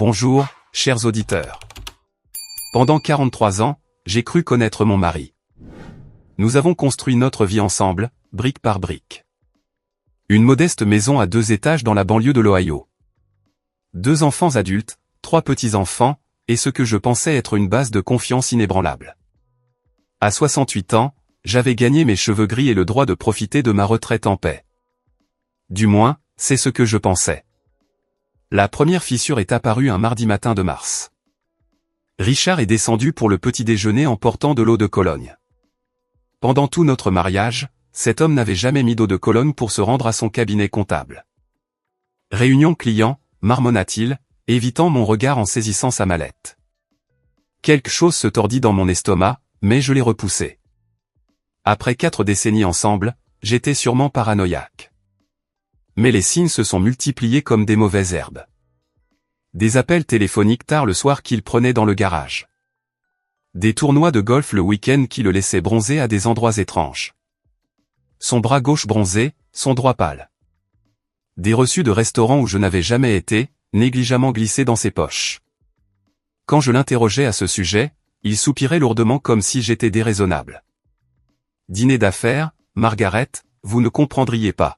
Bonjour, chers auditeurs. Pendant 43 ans, j'ai cru connaître mon mari. Nous avons construit notre vie ensemble, brique par brique. Une modeste maison à 2 étages dans la banlieue de l'Ohio. 2 enfants adultes, 3 petits-enfants, et ce que je pensais être une base de confiance inébranlable. À 68 ans, j'avais gagné mes cheveux gris et le droit de profiter de ma retraite en paix. Du moins, c'est ce que je pensais. La première fissure est apparue un mardi matin de mars. Richard est descendu pour le petit déjeuner en portant de l'eau de Cologne. Pendant tout notre mariage, cet homme n'avait jamais mis d'eau de Cologne pour se rendre à son cabinet comptable. Réunion client, marmonna-t-il, évitant mon regard en saisissant sa mallette. Quelque chose se tordit dans mon estomac, mais je l'ai repoussé. Après 4 décennies ensemble, j'étais sûrement paranoïaque. Mais les signes se sont multipliés comme des mauvaises herbes. Des appels téléphoniques tard le soir qu'il prenait dans le garage. Des tournois de golf le week-end qui le laissaient bronzer à des endroits étranges. Son bras gauche bronzé, son droit pâle. Des reçus de restaurants où je n'avais jamais été, négligemment glissés dans ses poches. Quand je l'interrogeais à ce sujet, il soupirait lourdement comme si j'étais déraisonnable. Dîner d'affaires, Margaret, vous ne comprendriez pas.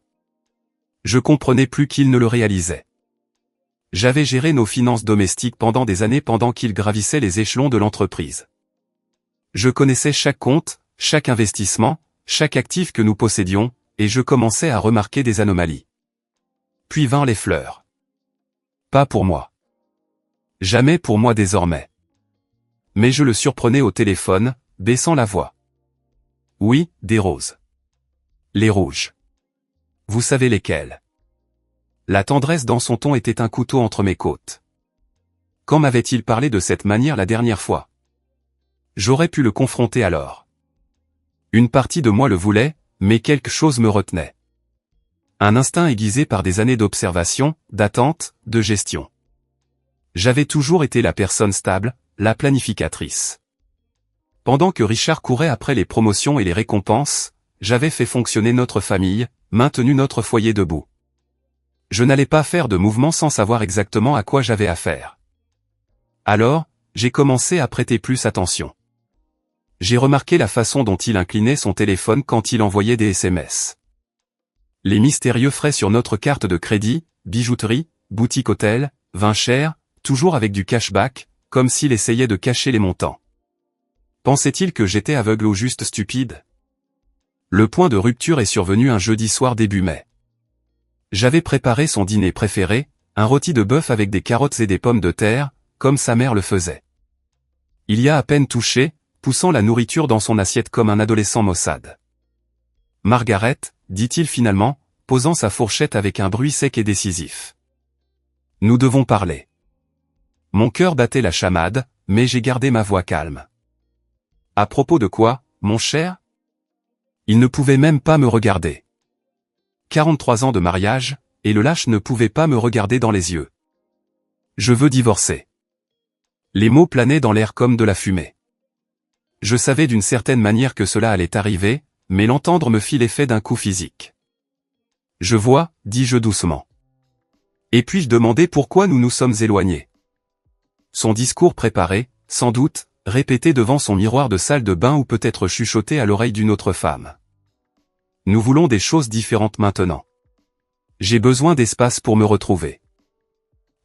Je comprenais plus qu'il ne le réalisait. J'avais géré nos finances domestiques pendant des années pendant qu'il gravissait les échelons de l'entreprise. Je connaissais chaque compte, chaque investissement, chaque actif que nous possédions, et je commençais à remarquer des anomalies. Puis vinrent les fleurs. Pas pour moi. Jamais pour moi désormais. Mais je le surprenais au téléphone, baissant la voix. Oui, des roses. Les rouges. Vous savez lesquelles. La tendresse dans son ton était un couteau entre mes côtes. Quand m'avait-il parlé de cette manière la dernière fois? J'aurais pu le confronter alors. Une partie de moi le voulait, mais quelque chose me retenait. Un instinct aiguisé par des années d'observation, d'attente, de gestion. J'avais toujours été la personne stable, la planificatrice. Pendant que Richard courait après les promotions et les récompenses, j'avais fait fonctionner notre famille, maintenu notre foyer debout. Je n'allais pas faire de mouvement sans savoir exactement à quoi j'avais affaire. Alors, j'ai commencé à prêter plus attention. J'ai remarqué la façon dont il inclinait son téléphone quand il envoyait des SMS. Les mystérieux frais sur notre carte de crédit, bijouterie, boutique hôtel, vin cher, toujours avec du cashback, comme s'il essayait de cacher les montants. Pensait-il que j'étais aveugle ou juste stupide? Le point de rupture est survenu un jeudi soir début mai. J'avais préparé son dîner préféré, un rôti de bœuf avec des carottes et des pommes de terre, comme sa mère le faisait. Il y a à peine touché, poussant la nourriture dans son assiette comme un adolescent maussade. Margaret, dit-il finalement, posant sa fourchette avec un bruit sec et décisif. Nous devons parler. Mon cœur battait la chamade, mais j'ai gardé ma voix calme. À propos de quoi, mon cher? Il ne pouvait même pas me regarder. 43 ans de mariage, et le lâche ne pouvait pas me regarder dans les yeux. Je veux divorcer. Les mots planaient dans l'air comme de la fumée. Je savais d'une certaine manière que cela allait arriver, mais l'entendre me fit l'effet d'un coup physique. Je vois, dis-je doucement. Et puis je demandai pourquoi nous nous sommes éloignés. Son discours préparé, sans doute, répété devant son miroir de salle de bain ou peut-être chuchoté à l'oreille d'une autre femme. Nous voulons des choses différentes maintenant. J'ai besoin d'espace pour me retrouver.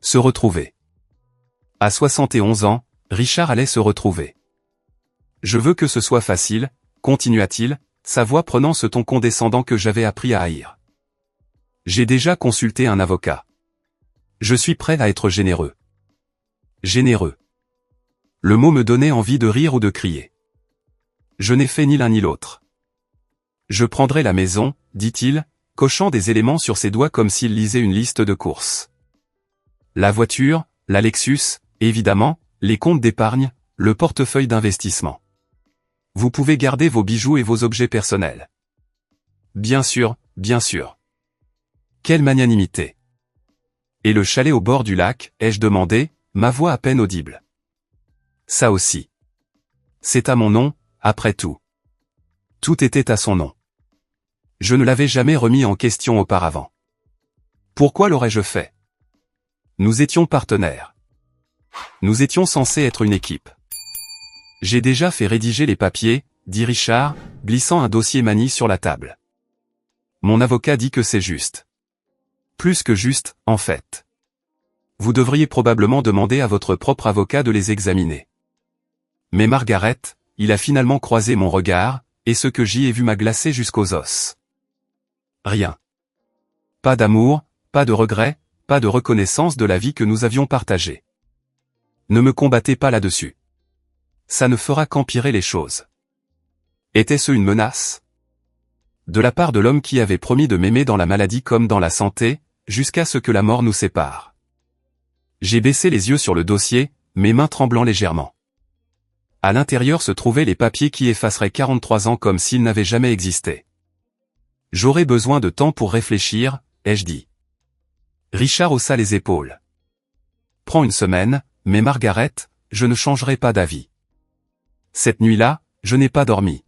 Se retrouver. À 71 ans, Richard allait se retrouver. Je veux que ce soit facile, continua-t-il, sa voix prenant ce ton condescendant que j'avais appris à haïr. J'ai déjà consulté un avocat. Je suis prêt à être généreux. Généreux. Le mot me donnait envie de rire ou de crier. Je n'ai fait ni l'un ni l'autre. Je prendrai la maison, dit-il, cochant des éléments sur ses doigts comme s'il lisait une liste de courses. La voiture, la Lexus, évidemment, les comptes d'épargne, le portefeuille d'investissement. Vous pouvez garder vos bijoux et vos objets personnels. Bien sûr, bien sûr. Quelle magnanimité. Et le chalet au bord du lac, ai-je demandé, ma voix à peine audible. Ça aussi. C'est à mon nom, après tout. Tout était à son nom. Je ne l'avais jamais remis en question auparavant. Pourquoi l'aurais-je fait? Nous étions partenaires. Nous étions censés être une équipe. J'ai déjà fait rédiger les papiers, dit Richard, glissant un dossier Mani sur la table. Mon avocat dit que c'est juste. Plus que juste, en fait. Vous devriez probablement demander à votre propre avocat de les examiner. Mais Margaret, il a finalement croisé mon regard, et ce que j'y ai vu m'a glacé jusqu'aux os. Rien. Pas d'amour, pas de regret, pas de reconnaissance de la vie que nous avions partagée. Ne me combattez pas là-dessus. Ça ne fera qu'empirer les choses. Était-ce une menace? De la part de l'homme qui avait promis de m'aimer dans la maladie comme dans la santé, jusqu'à ce que la mort nous sépare. J'ai baissé les yeux sur le dossier, mes mains tremblant légèrement. À l'intérieur se trouvaient les papiers qui effaceraient 43 ans comme s'ils n'avaient jamais existé. J'aurais besoin de temps pour réfléchir, ai-je dit. Richard haussa les épaules. Prends une semaine, mais Margaret, je ne changerai pas d'avis. Cette nuit-là, je n'ai pas dormi.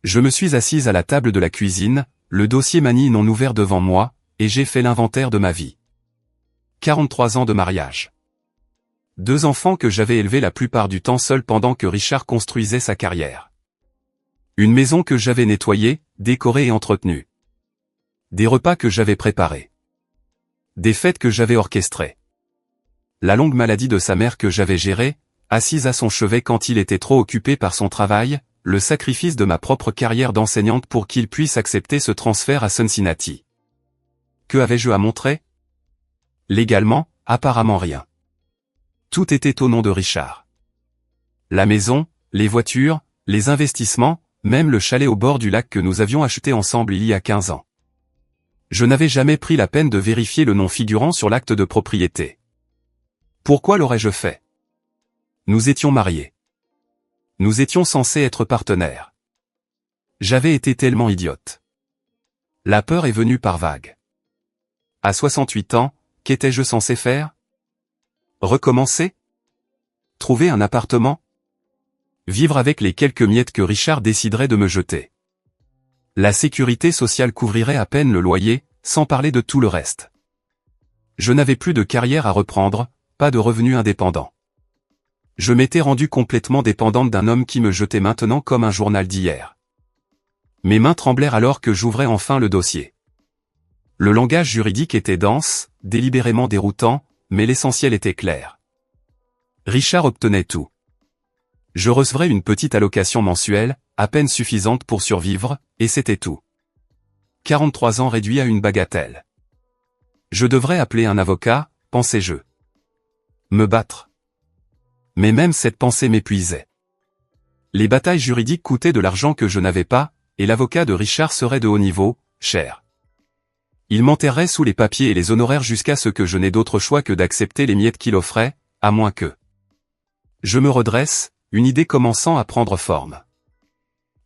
Je me suis assise à la table de la cuisine, le dossier Mani non ouvert devant moi, et j'ai fait l'inventaire de ma vie. 43 ans de mariage. 2 enfants que j'avais élevés la plupart du temps seul pendant que Richard construisait sa carrière. Une maison que j'avais nettoyée, décorée et entretenue. Des repas que j'avais préparés. Des fêtes que j'avais orchestrées. La longue maladie de sa mère que j'avais gérée, assise à son chevet quand il était trop occupé par son travail, le sacrifice de ma propre carrière d'enseignante pour qu'il puisse accepter ce transfert à Cincinnati. Que avais-je à montrer? Légalement, apparemment rien. Tout était au nom de Richard. La maison, les voitures, les investissements, même le chalet au bord du lac que nous avions acheté ensemble il y a 15 ans. Je n'avais jamais pris la peine de vérifier le nom figurant sur l'acte de propriété. Pourquoi l'aurais-je fait? Nous étions mariés. Nous étions censés être partenaires. J'avais été tellement idiote. La peur est venue par vagues. À 68 ans, qu'étais-je censé faire? Recommencer? Trouver un appartement? Vivre avec les quelques miettes que Richard déciderait de me jeter. La sécurité sociale couvrirait à peine le loyer, sans parler de tout le reste. Je n'avais plus de carrière à reprendre, pas de revenus indépendants. Je m'étais rendu complètement dépendante d'un homme qui me jetait maintenant comme un journal d'hier. Mes mains tremblèrent alors que j'ouvrais enfin le dossier. Le langage juridique était dense, délibérément déroutant, mais l'essentiel était clair. Richard obtenait tout. Je recevrais une petite allocation mensuelle, à peine suffisante pour survivre, et c'était tout. 43 ans réduits à une bagatelle. Je devrais appeler un avocat, pensais-je. Me battre. Mais même cette pensée m'épuisait. Les batailles juridiques coûtaient de l'argent que je n'avais pas, et l'avocat de Richard serait de haut niveau, cher. Il m'enterrait sous les papiers et les honoraires jusqu'à ce que je n'ai d'autre choix que d'accepter les miettes qu'il offrait, à moins que... Je me redresse, une idée commençant à prendre forme.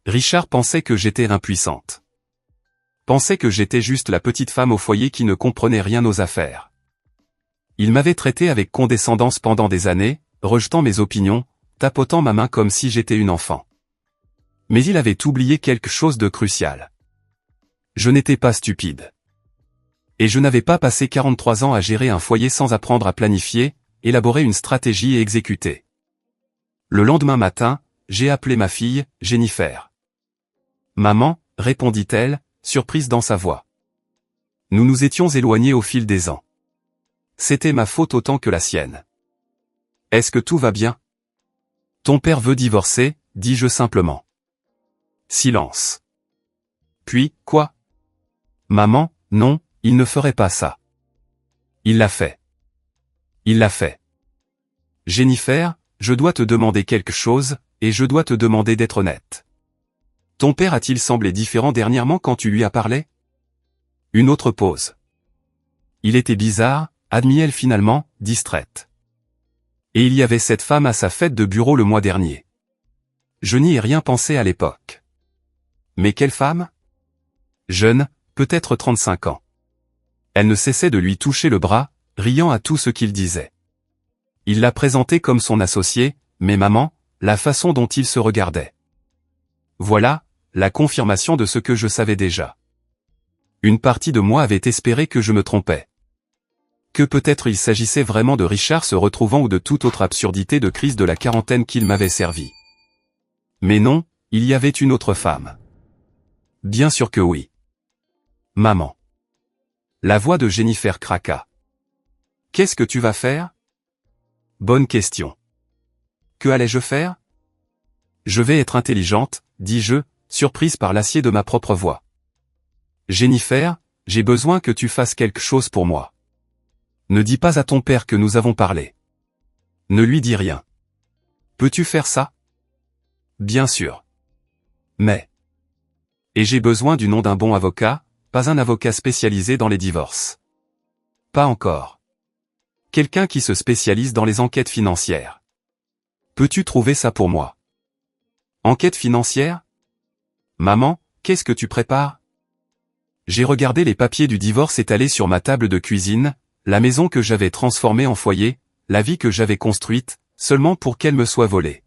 Richard pensait que j'étais impuissante. Pensait que j'étais juste la petite femme au foyer qui ne comprenait rien aux affaires. Il m'avait traité avec condescendance pendant des années, rejetant mes opinions, tapotant ma main comme si j'étais une enfant. Mais il avait oublié quelque chose de crucial. Je n'étais pas stupide. Et je n'avais pas passé 43 ans à gérer un foyer sans apprendre à planifier, élaborer une stratégie et exécuter. Le lendemain matin, j'ai appelé ma fille, Jennifer. Maman, répondit-elle, surprise dans sa voix. Nous nous étions éloignés au fil des ans. C'était ma faute autant que la sienne. Est-ce que tout va bien? Ton père veut divorcer, dis-je simplement. Silence. Puis, quoi? Maman, non, il ne ferait pas ça. Il l'a fait. Il l'a fait. Jennifer, je dois te demander quelque chose, et je dois te demander d'être honnête. Ton père a-t-il semblé différent dernièrement quand tu lui as parlé? Une autre pause. Il était bizarre, admit-elle finalement, distraite. Et il y avait cette femme à sa fête de bureau le mois dernier. Je n'y ai rien pensé à l'époque. Mais quelle femme? Jeune, peut-être 35 ans. Elle ne cessait de lui toucher le bras, riant à tout ce qu'il disait. Il l'a présentée comme son associé, mais maman, la façon dont ils se regardaient. Voilà, la confirmation de ce que je savais déjà. Une partie de moi avait espéré que je me trompais. Que peut-être il s'agissait vraiment de Richard se retrouvant ou de toute autre absurdité de crise de la quarantaine qu'il m'avait servi. Mais non, il y avait une autre femme. Bien sûr que oui. Maman. La voix de Jennifer craqua. Qu'est-ce que tu vas faire? Bonne question. Que allais-je faire? Je vais être intelligente, dis-je, surprise par l'acier de ma propre voix. Jennifer, j'ai besoin que tu fasses quelque chose pour moi. Ne dis pas à ton père que nous avons parlé. Ne lui dis rien. Peux-tu faire ça? Bien sûr. Mais. Et j'ai besoin du nom d'un bon avocat, pas un avocat spécialisé dans les divorces. Pas encore. Quelqu'un qui se spécialise dans les enquêtes financières. Peux-tu trouver ça pour moi? Enquête financière? Maman, qu'est-ce que tu prépares? J'ai regardé les papiers du divorce étalés sur ma table de cuisine, la maison que j'avais transformée en foyer, la vie que j'avais construite, seulement pour qu'elle me soit volée.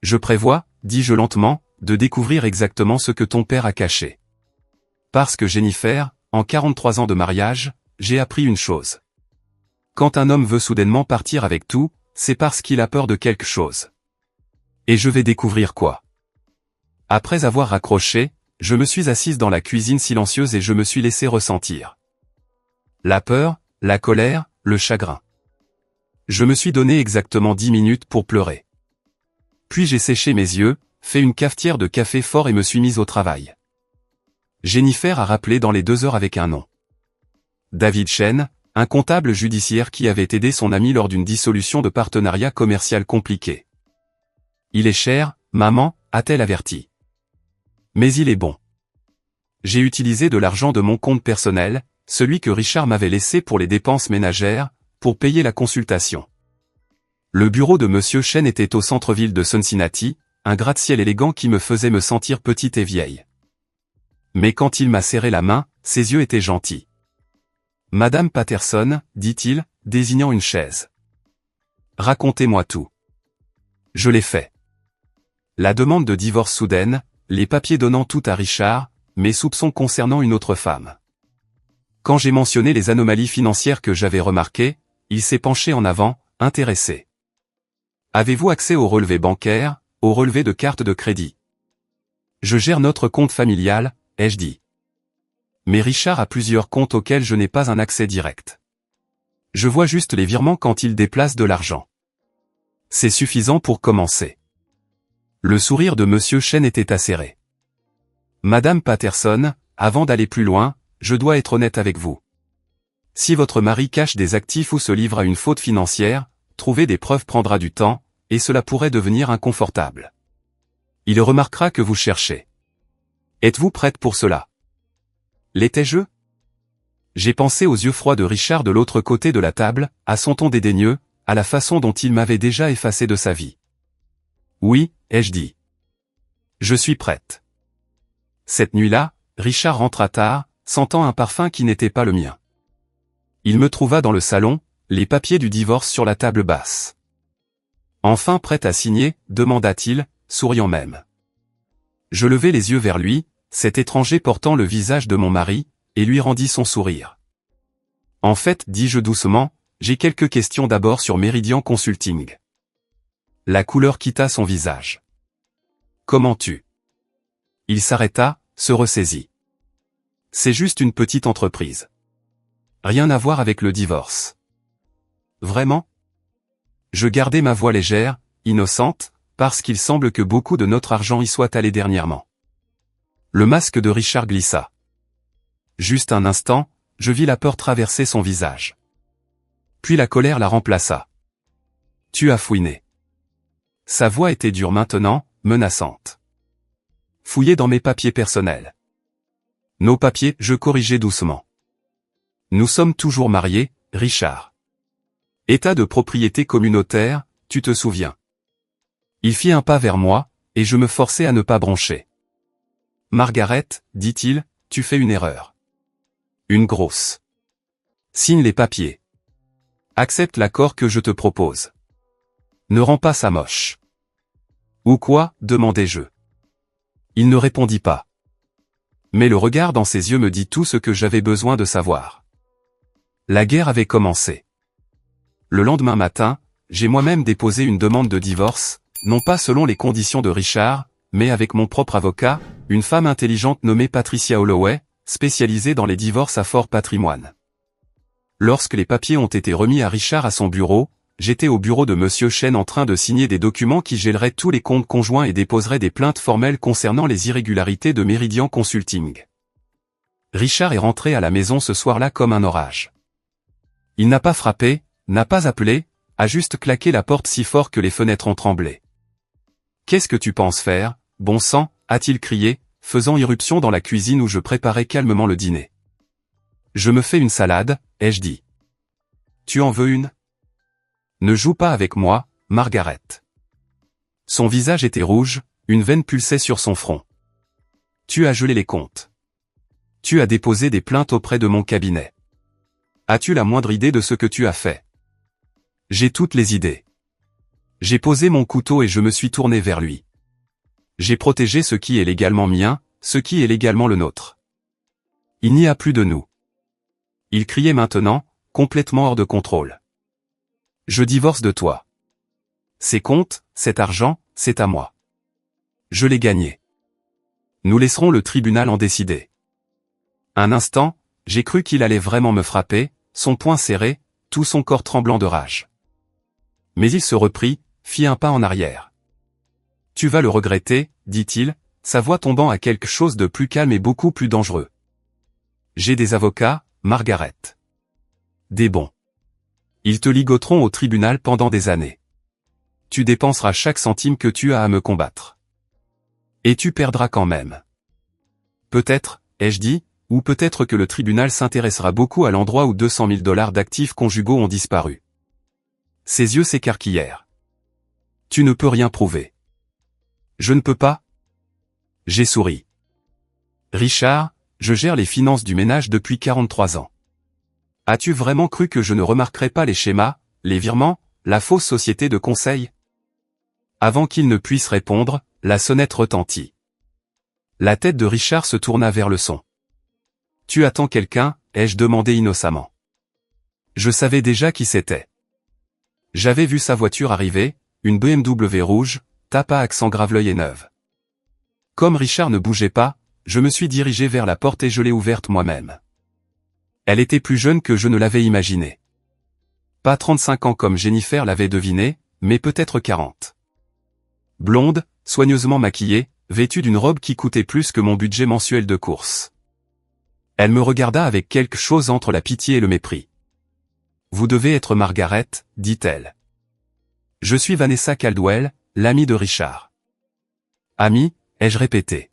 Je prévois, dis-je lentement, de découvrir exactement ce que ton père a caché. Parce que Jennifer, en 43 ans de mariage, j'ai appris une chose. Quand un homme veut soudainement partir avec tout, c'est parce qu'il a peur de quelque chose. Et je vais découvrir quoi. Après avoir raccroché, je me suis assise dans la cuisine silencieuse et je me suis laissé ressentir. La peur, la colère, le chagrin. Je me suis donné exactement 10 minutes pour pleurer. Puis j'ai séché mes yeux, fait une cafetière de café fort et me suis mise au travail. Jennifer a rappelé dans les 2 heures avec un nom. David Chen, un comptable judiciaire qui avait aidé son ami lors d'une dissolution de partenariat commercial compliqué. Il est cher, maman, a-t-elle averti. Mais il est bon. J'ai utilisé de l'argent de mon compte personnel, celui que Richard m'avait laissé pour les dépenses ménagères, pour payer la consultation. Le bureau de Monsieur Chen était au centre-ville de Cincinnati, un gratte-ciel élégant qui me faisait me sentir petite et vieille. Mais quand il m'a serré la main, ses yeux étaient gentils. Madame Patterson, dit-il, désignant une chaise. Racontez-moi tout. Je l'ai fait. La demande de divorce soudaine, les papiers donnant tout à Richard, mes soupçons concernant une autre femme. Quand j'ai mentionné les anomalies financières que j'avais remarquées, il s'est penché en avant, intéressé. Avez-vous accès aux relevés bancaires, aux relevés de carte de crédit? Je gère notre compte familial, ai-je dit. Mais Richard a plusieurs comptes auxquels je n'ai pas un accès direct. Je vois juste les virements quand il déplace de l'argent. C'est suffisant pour commencer. Le sourire de Monsieur Chen était acéré. Madame Patterson, avant d'aller plus loin, je dois être honnête avec vous. Si votre mari cache des actifs ou se livre à une faute financière, trouver des preuves prendra du temps, et cela pourrait devenir inconfortable. Il remarquera que vous cherchez. Êtes-vous prête pour cela? L'étais-je? J'ai pensé aux yeux froids de Richard de l'autre côté de la table, à son ton dédaigneux, à la façon dont il m'avait déjà effacé de sa vie. Oui, ai-je dit. Je suis prête. Cette nuit-là, Richard rentra tard, sentant un parfum qui n'était pas le mien. Il me trouva dans le salon, les papiers du divorce sur la table basse. Enfin prêt à signer, demanda-t-il, souriant même. Je levai les yeux vers lui, cet étranger portant le visage de mon mari, et lui rendis son sourire. En fait, dis-je doucement, j'ai quelques questions d'abord sur Meridian Consulting. La couleur quitta son visage. Comment tu? Il s'arrêta, se ressaisit. C'est juste une petite entreprise. Rien à voir avec le divorce. Vraiment? Je gardai ma voix légère, innocente, parce qu'il semble que beaucoup de notre argent y soit allé dernièrement. Le masque de Richard glissa. Juste un instant, je vis la peur traverser son visage. Puis la colère la remplaça. Tu as fouiné. Sa voix était dure maintenant, menaçante. Fouillé dans mes papiers personnels. Nos papiers, je corrigeai doucement. Nous sommes toujours mariés, Richard. État de propriété communautaire, tu te souviens. Il fit un pas vers moi, et je me forçai à ne pas broncher. Margaret, dit-il, tu fais une erreur. Une grosse. Signe les papiers. Accepte l'accord que je te propose. Ne rends pas ça moche. Ou quoi, demandai-je. Il ne répondit pas. Mais le regard dans ses yeux me dit tout ce que j'avais besoin de savoir. La guerre avait commencé. Le lendemain matin, j'ai moi-même déposé une demande de divorce, non pas selon les conditions de Richard, mais avec mon propre avocat, une femme intelligente nommée Patricia Holloway, spécialisée dans les divorces à fort patrimoine. Lorsque les papiers ont été remis à Richard à son bureau, j'étais au bureau de Monsieur Chen en train de signer des documents qui gèleraient tous les comptes conjoints et déposeraient des plaintes formelles concernant les irrégularités de Meridian Consulting. Richard est rentré à la maison ce soir-là comme un orage. Il n'a pas frappé, n'a pas appelé, a juste claqué la porte si fort que les fenêtres ont tremblé. « Qu'est-ce que tu penses faire, bon sang ?» a-t-il crié, faisant irruption dans la cuisine où je préparais calmement le dîner. « Je me fais une salade, ai-je dit. Tu en veux une ? Ne joue pas avec moi, Margaret. » Son visage était rouge, une veine pulsait sur son front. « Tu as gelé les comptes. Tu as déposé des plaintes auprès de mon cabinet. As-tu la moindre idée de ce que tu as fait ? J'ai toutes les idées. J'ai posé mon couteau et je me suis tourné vers lui. J'ai protégé ce qui est légalement mien, ce qui est légalement le nôtre. Il n'y a plus de nous. Il criait maintenant, complètement hors de contrôle. Je divorce de toi. Ces comptes, cet argent, c'est à moi. Je l'ai gagné. Nous laisserons le tribunal en décider. Un instant, j'ai cru qu'il allait vraiment me frapper, son poing serré, tout son corps tremblant de rage. Mais il se reprit, fit un pas en arrière. « Tu vas le regretter, dit-il, sa voix tombant à quelque chose de plus calme et beaucoup plus dangereux. J'ai des avocats, Margaret. Des bons. Ils te ligoteront au tribunal pendant des années. Tu dépenseras chaque centime que tu as à me combattre. Et tu perdras quand même. Peut-être, ai-je dit, ou peut-être que le tribunal s'intéressera beaucoup à l'endroit où 200 000 $ d'actifs conjugaux ont disparu. » Ses yeux s'écarquillèrent. « Tu ne peux rien prouver. »« Je ne peux pas ?» J'ai souri. « Richard, je gère les finances du ménage depuis 43 ans. As-tu vraiment cru que je ne remarquerais pas les schémas, les virements, la fausse société de conseil ?» Avant qu'il ne puisse répondre, la sonnette retentit. La tête de Richard se tourna vers le son. « Tu attends quelqu'un ?» ai-je demandé innocemment. Je savais déjà qui c'était. J'avais vu sa voiture arriver, une BMW rouge, tape à accent Graveleuil et neuve. Comme Richard ne bougeait pas, je me suis dirigé vers la porte et je l'ai ouverte moi-même. Elle était plus jeune que je ne l'avais imaginé. Pas 35 ans comme Jennifer l'avait deviné, mais peut-être 40. Blonde, soigneusement maquillée, vêtue d'une robe qui coûtait plus que mon budget mensuel de course. Elle me regarda avec quelque chose entre la pitié et le mépris. « Vous devez être Margaret, dit-elle. Je suis Vanessa Caldwell, l'amie de Richard. »« Amie ?» ai-je répété.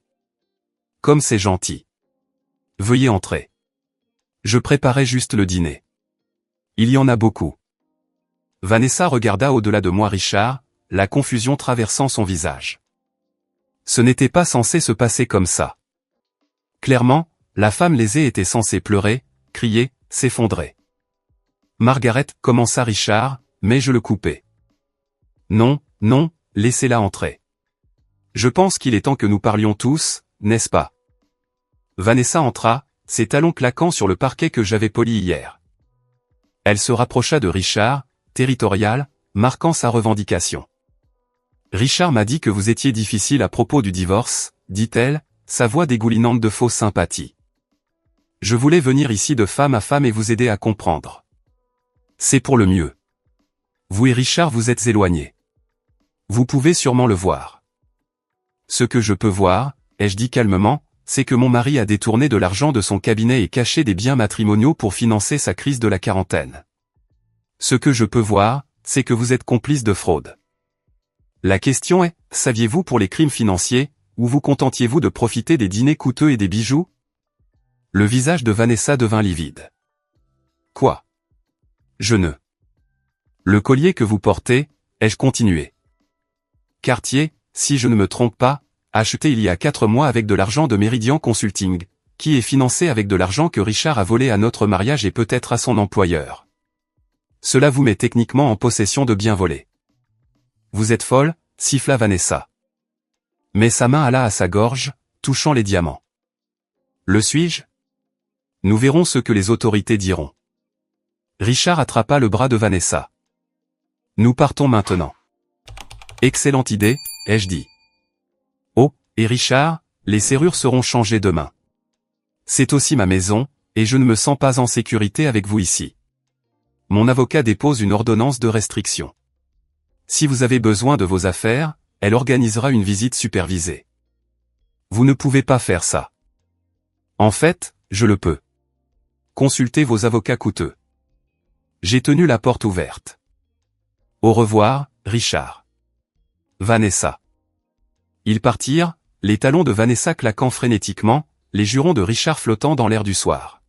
« Comme c'est gentil. Veuillez entrer. Je préparais juste le dîner. Il y en a beaucoup. » Vanessa regarda au-delà de moi Richard, la confusion traversant son visage. Ce n'était pas censé se passer comme ça. Clairement, la femme lésée était censée pleurer, crier, s'effondrer. Margaret, commença Richard, mais je le coupai. Non, non, laissez-la entrer. Je pense qu'il est temps que nous parlions tous, n'est-ce pas? Vanessa entra, ses talons claquant sur le parquet que j'avais poli hier. Elle se rapprocha de Richard, territoriale, marquant sa revendication. Richard m'a dit que vous étiez difficile à propos du divorce, dit-elle, sa voix dégoulinante de fausse sympathie. Je voulais venir ici de femme à femme et vous aider à comprendre. C'est pour le mieux. Vous et Richard vous êtes éloignés. Vous pouvez sûrement le voir. Ce que je peux voir, ai-je dit calmement, c'est que mon mari a détourné de l'argent de son cabinet et caché des biens matrimoniaux pour financer sa crise de la quarantaine. Ce que je peux voir, c'est que vous êtes complice de fraude. La question est, saviez-vous pour les crimes financiers, ou vous contentiez-vous de profiter des dîners coûteux et des bijoux? Le visage de Vanessa devint livide. Quoi? Je ne. Le collier que vous portez, ai-je continué. Cartier, si je ne me trompe pas, acheté il y a 4 mois avec de l'argent de Meridian Consulting, qui est financé avec de l'argent que Richard a volé à notre mariage et peut-être à son employeur. Cela vous met techniquement en possession de biens volés. Vous êtes folle, siffla Vanessa. Mais sa main alla à sa gorge, touchant les diamants. Le suis-je? Nous verrons ce que les autorités diront. Richard attrapa le bras de Vanessa. Nous partons maintenant. Excellente idée, ai-je dit. Oh, et Richard, les serrures seront changées demain. C'est aussi ma maison, et je ne me sens pas en sécurité avec vous ici. Mon avocat dépose une ordonnance de restriction. Si vous avez besoin de vos affaires, elle organisera une visite supervisée. Vous ne pouvez pas faire ça. En fait, je le peux. Consultez vos avocats coûteux. J'ai tenu la porte ouverte. Au revoir, Richard. Vanessa. Ils partirent, les talons de Vanessa claquant frénétiquement, les jurons de Richard flottant dans l'air du soir.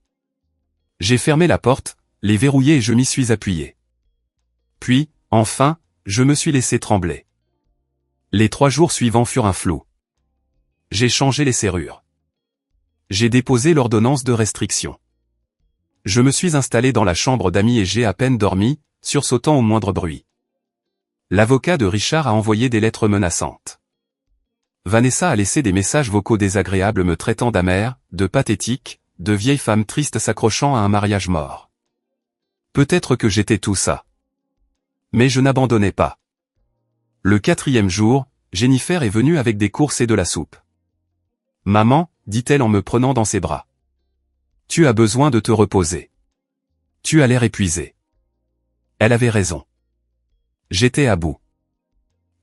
J'ai fermé la porte, les verrouillé et je m'y suis appuyé. Puis, enfin, je me suis laissé trembler. Les 3 jours suivants furent un flou. J'ai changé les serrures. J'ai déposé l'ordonnance de restriction. Je me suis installé dans la chambre d'amis et j'ai à peine dormi, sursautant au moindre bruit. L'avocat de Richard a envoyé des lettres menaçantes. Vanessa a laissé des messages vocaux désagréables me traitant d'amère, de pathétique, de vieille femme triste s'accrochant à un mariage mort. Peut-être que j'étais tout ça. Mais je n'abandonnais pas. Le 4e jour, Jennifer est venue avec des courses et de la soupe. « Maman, dit-elle en me prenant dans ses bras. Tu as besoin de te reposer. Tu as l'air épuisé. » Elle avait raison. J'étais à bout.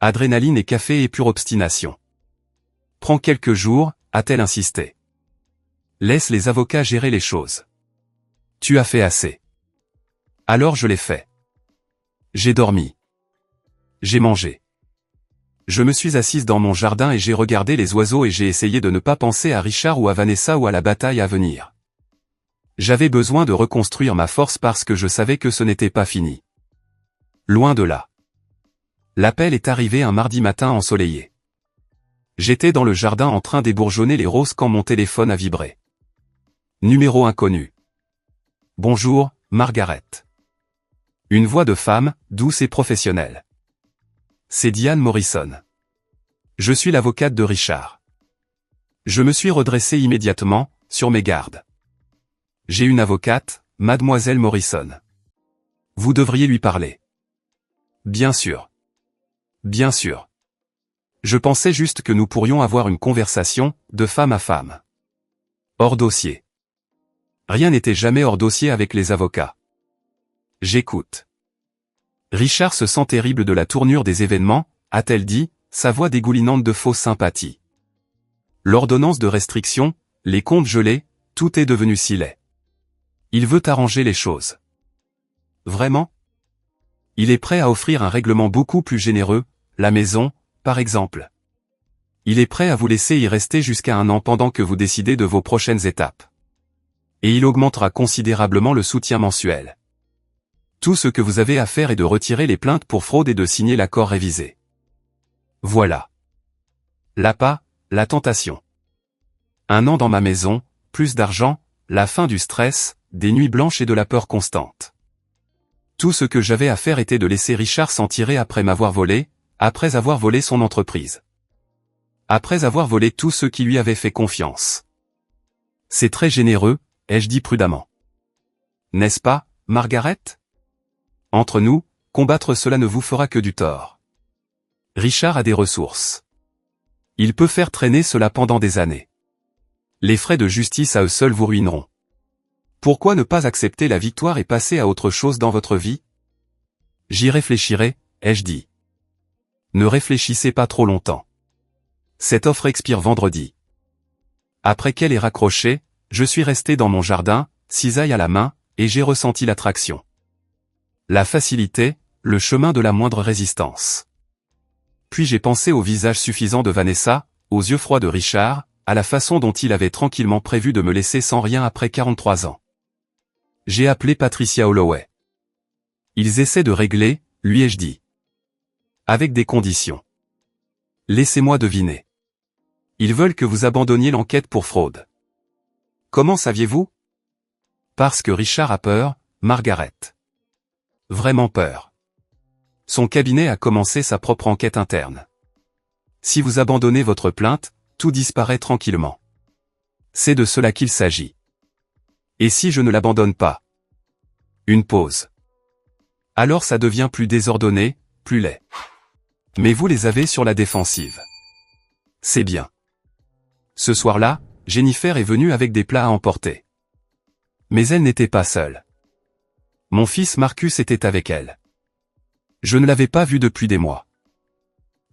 Adrénaline et café et pure obstination. « Prends quelques jours, a-t-elle insisté. Laisse les avocats gérer les choses. Tu as fait assez. Alors je l'ai fait. J'ai dormi. J'ai mangé. Je me suis assise dans mon jardin et j'ai regardé les oiseaux et j'ai essayé de ne pas penser à Richard ou à Vanessa ou à la bataille à venir. J'avais besoin de reconstruire ma force parce que je savais que ce n'était pas fini. Loin de là. L'appel est arrivé un mardi matin ensoleillé. J'étais dans le jardin en train d'ébourgeonner les roses quand mon téléphone a vibré. Numéro inconnu. Bonjour, Margaret. Une voix de femme, douce et professionnelle. C'est Diane Morrison. Je suis l'avocate de Richard. Je me suis redressé immédiatement, sur mes gardes. J'ai une avocate, mademoiselle Morrison. Vous devriez lui parler. Bien sûr. Bien sûr. Je pensais juste que nous pourrions avoir une conversation, de femme à femme. Hors dossier. Rien n'était jamais hors dossier avec les avocats. J'écoute. Richard se sent terrible de la tournure des événements, a-t-elle dit, sa voix dégoulinante de fausse sympathie. L'ordonnance de restriction, les comptes gelés, tout est devenu si laid. Il veut arranger les choses. Vraiment? Il est prêt à offrir un règlement beaucoup plus généreux, la maison, par exemple. Il est prêt à vous laisser y rester jusqu'à 1 an pendant que vous décidez de vos prochaines étapes. Et il augmentera considérablement le soutien mensuel. Tout ce que vous avez à faire est de retirer les plaintes pour fraude et de signer l'accord révisé. Voilà. L'appât, la tentation. 1 an dans ma maison, plus d'argent, la fin du stress, des nuits blanches et de la peur constante. Tout ce que j'avais à faire était de laisser Richard s'en tirer après m'avoir volé, après avoir volé son entreprise. Après avoir volé tous ceux qui lui avaient fait confiance. C'est très généreux, ai-je dit prudemment. N'est-ce pas, Margaret? Entre nous, combattre cela ne vous fera que du tort. Richard a des ressources. Il peut faire traîner cela pendant des années. Les frais de justice à eux seuls vous ruineront. Pourquoi ne pas accepter la victoire et passer à autre chose dans votre vie? J'y réfléchirai, ai-je dit. Ne réfléchissez pas trop longtemps. Cette offre expire vendredi. Après qu'elle ait raccroché, je suis resté dans mon jardin, cisaille à la main, et j'ai ressenti l'attraction. La facilité, le chemin de la moindre résistance. Puis j'ai pensé au visage suffisant de Vanessa, aux yeux froids de Richard, à la façon dont il avait tranquillement prévu de me laisser sans rien après 43 ans. J'ai appelé Patricia Holloway. Ils essaient de régler, lui ai-je dit. Avec des conditions. Laissez-moi deviner. Ils veulent que vous abandonniez l'enquête pour fraude. Comment saviez-vous? Parce que Richard a peur, Margaret. Vraiment peur. Son cabinet a commencé sa propre enquête interne. Si vous abandonnez votre plainte, tout disparaît tranquillement. C'est de cela qu'il s'agit. Et si je ne l'abandonne pas? Une pause. Alors ça devient plus désordonné, plus laid. Mais vous les avez sur la défensive. C'est bien. Ce soir-là, Jennifer est venue avec des plats à emporter. Mais elle n'était pas seule. Mon fils Marcus était avec elle. Je ne l'avais pas vu depuis des mois.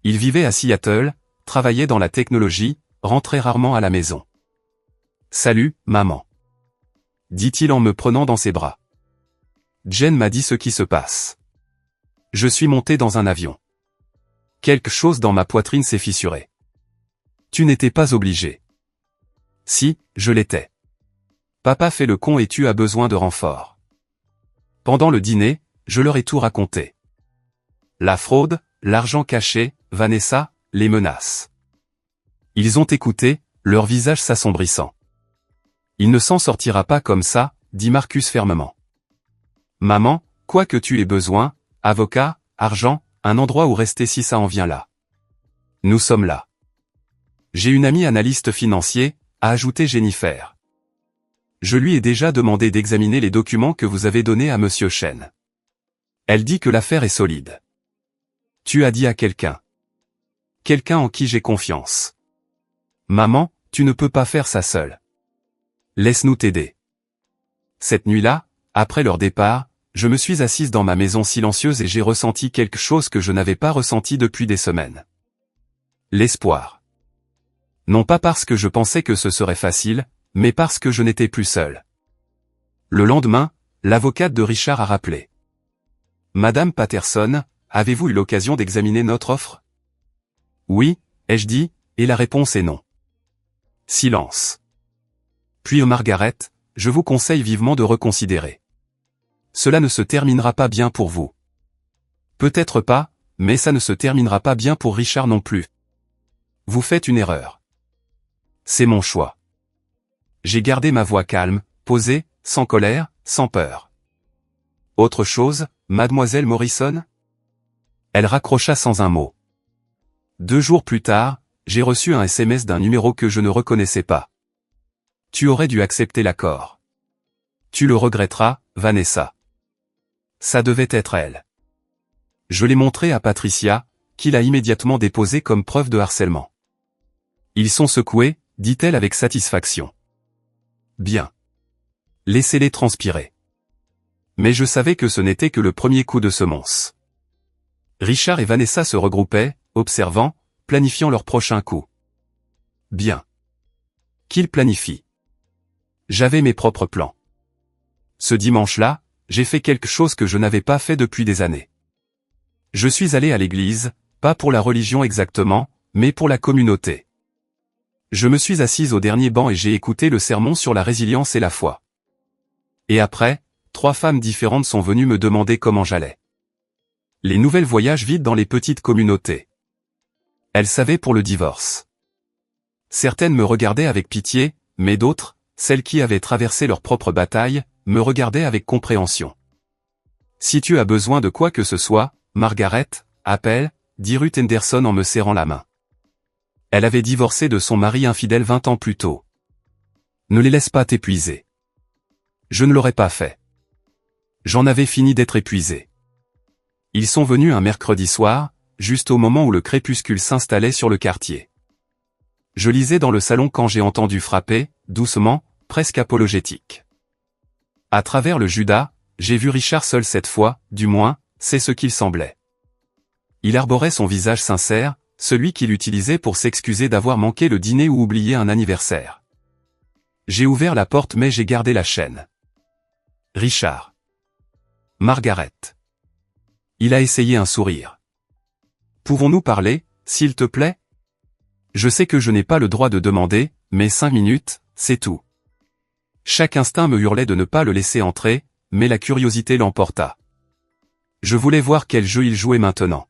Il vivait à Seattle, travaillait dans la technologie, rentrait rarement à la maison. « Salut, maman. » dit-il en me prenant dans ses bras. Jen m'a dit ce qui se passe. Je suis monté dans un avion. Quelque chose dans ma poitrine s'est fissuré. Tu n'étais pas obligé. Si, je l'étais. Papa fait le con et tu as besoin de renfort. Pendant le dîner, je leur ai tout raconté. La fraude, l'argent caché, Vanessa, les menaces. Ils ont écouté, leur visage s'assombrissant. Il ne s'en sortira pas comme ça, dit Marcus fermement. Maman, quoi que tu aies besoin, avocat, argent, un endroit où rester si ça en vient là. Nous sommes là. J'ai une amie analyste financier, a ajouté Jennifer. Je lui ai déjà demandé d'examiner les documents que vous avez donnés à Monsieur Chen. Elle dit que l'affaire est solide. Tu as dit à quelqu'un. Quelqu'un en qui j'ai confiance. Maman, tu ne peux pas faire ça seule. Laisse-nous t'aider. Cette nuit-là, après leur départ, je me suis assise dans ma maison silencieuse et j'ai ressenti quelque chose que je n'avais pas ressenti depuis des semaines. L'espoir. Non pas parce que je pensais que ce serait facile, mais parce que je n'étais plus seul. Le lendemain, l'avocate de Richard a rappelé. Madame Patterson, avez-vous eu l'occasion d'examiner notre offre? Oui, ai-je dit, et la réponse est non. Silence. Puis Margaret, je vous conseille vivement de reconsidérer. Cela ne se terminera pas bien pour vous. Peut-être pas, mais ça ne se terminera pas bien pour Richard non plus. Vous faites une erreur. C'est mon choix. J'ai gardé ma voix calme, posée, sans colère, sans peur. Autre chose, mademoiselle Morrison? Elle raccrocha sans un mot. 2 jours plus tard, j'ai reçu un SMS d'un numéro que je ne reconnaissais pas. Tu aurais dû accepter l'accord. Tu le regretteras, Vanessa. Ça devait être elle. Je l'ai montré à Patricia, qui l'a immédiatement déposé comme preuve de harcèlement. Ils sont secoués, dit-elle avec satisfaction. Bien. Laissez-les transpirer. Mais je savais que ce n'était que le premier coup de semonce. Richard et Vanessa se regroupaient, observant, planifiant leur prochain coup. Bien. Qu'ils planifient. J'avais mes propres plans. Ce dimanche-là, j'ai fait quelque chose que je n'avais pas fait depuis des années. Je suis allé à l'église, pas pour la religion exactement, mais pour la communauté. Je me suis assise au dernier banc et j'ai écouté le sermon sur la résilience et la foi. Et après, 3 femmes différentes sont venues me demander comment j'allais. Les nouvelles voyagent vite dans les petites communautés. Elles savaient pour le divorce. Certaines me regardaient avec pitié, mais d'autres, celles qui avaient traversé leur propre bataille, me regardaient avec compréhension. Si tu as besoin de quoi que ce soit, Margaret, appelle, dit Ruth Henderson en me serrant la main. Elle avait divorcé de son mari infidèle 20 ans plus tôt. Ne les laisse pas t'épuiser. Je ne l'aurais pas fait. J'en avais fini d'être épuisé. Ils sont venus un mercredi soir, juste au moment où le crépuscule s'installait sur le quartier. Je lisais dans le salon quand j'ai entendu frapper, doucement, presque apologétique. À travers le Judas, j'ai vu Richard seul cette fois, du moins, c'est ce qu'il semblait. Il arborait son visage sincère, celui qu'il utilisait pour s'excuser d'avoir manqué le dîner ou oublié un anniversaire. J'ai ouvert la porte mais j'ai gardé la chaîne. Richard. Margaret. Il a essayé un sourire. Pouvons-nous parler, s'il te plaît? Je sais que je n'ai pas le droit de demander, mais 5 minutes, c'est tout. Chaque instinct me hurlait de ne pas le laisser entrer, mais la curiosité l'emporta. Je voulais voir quel jeu il jouait maintenant.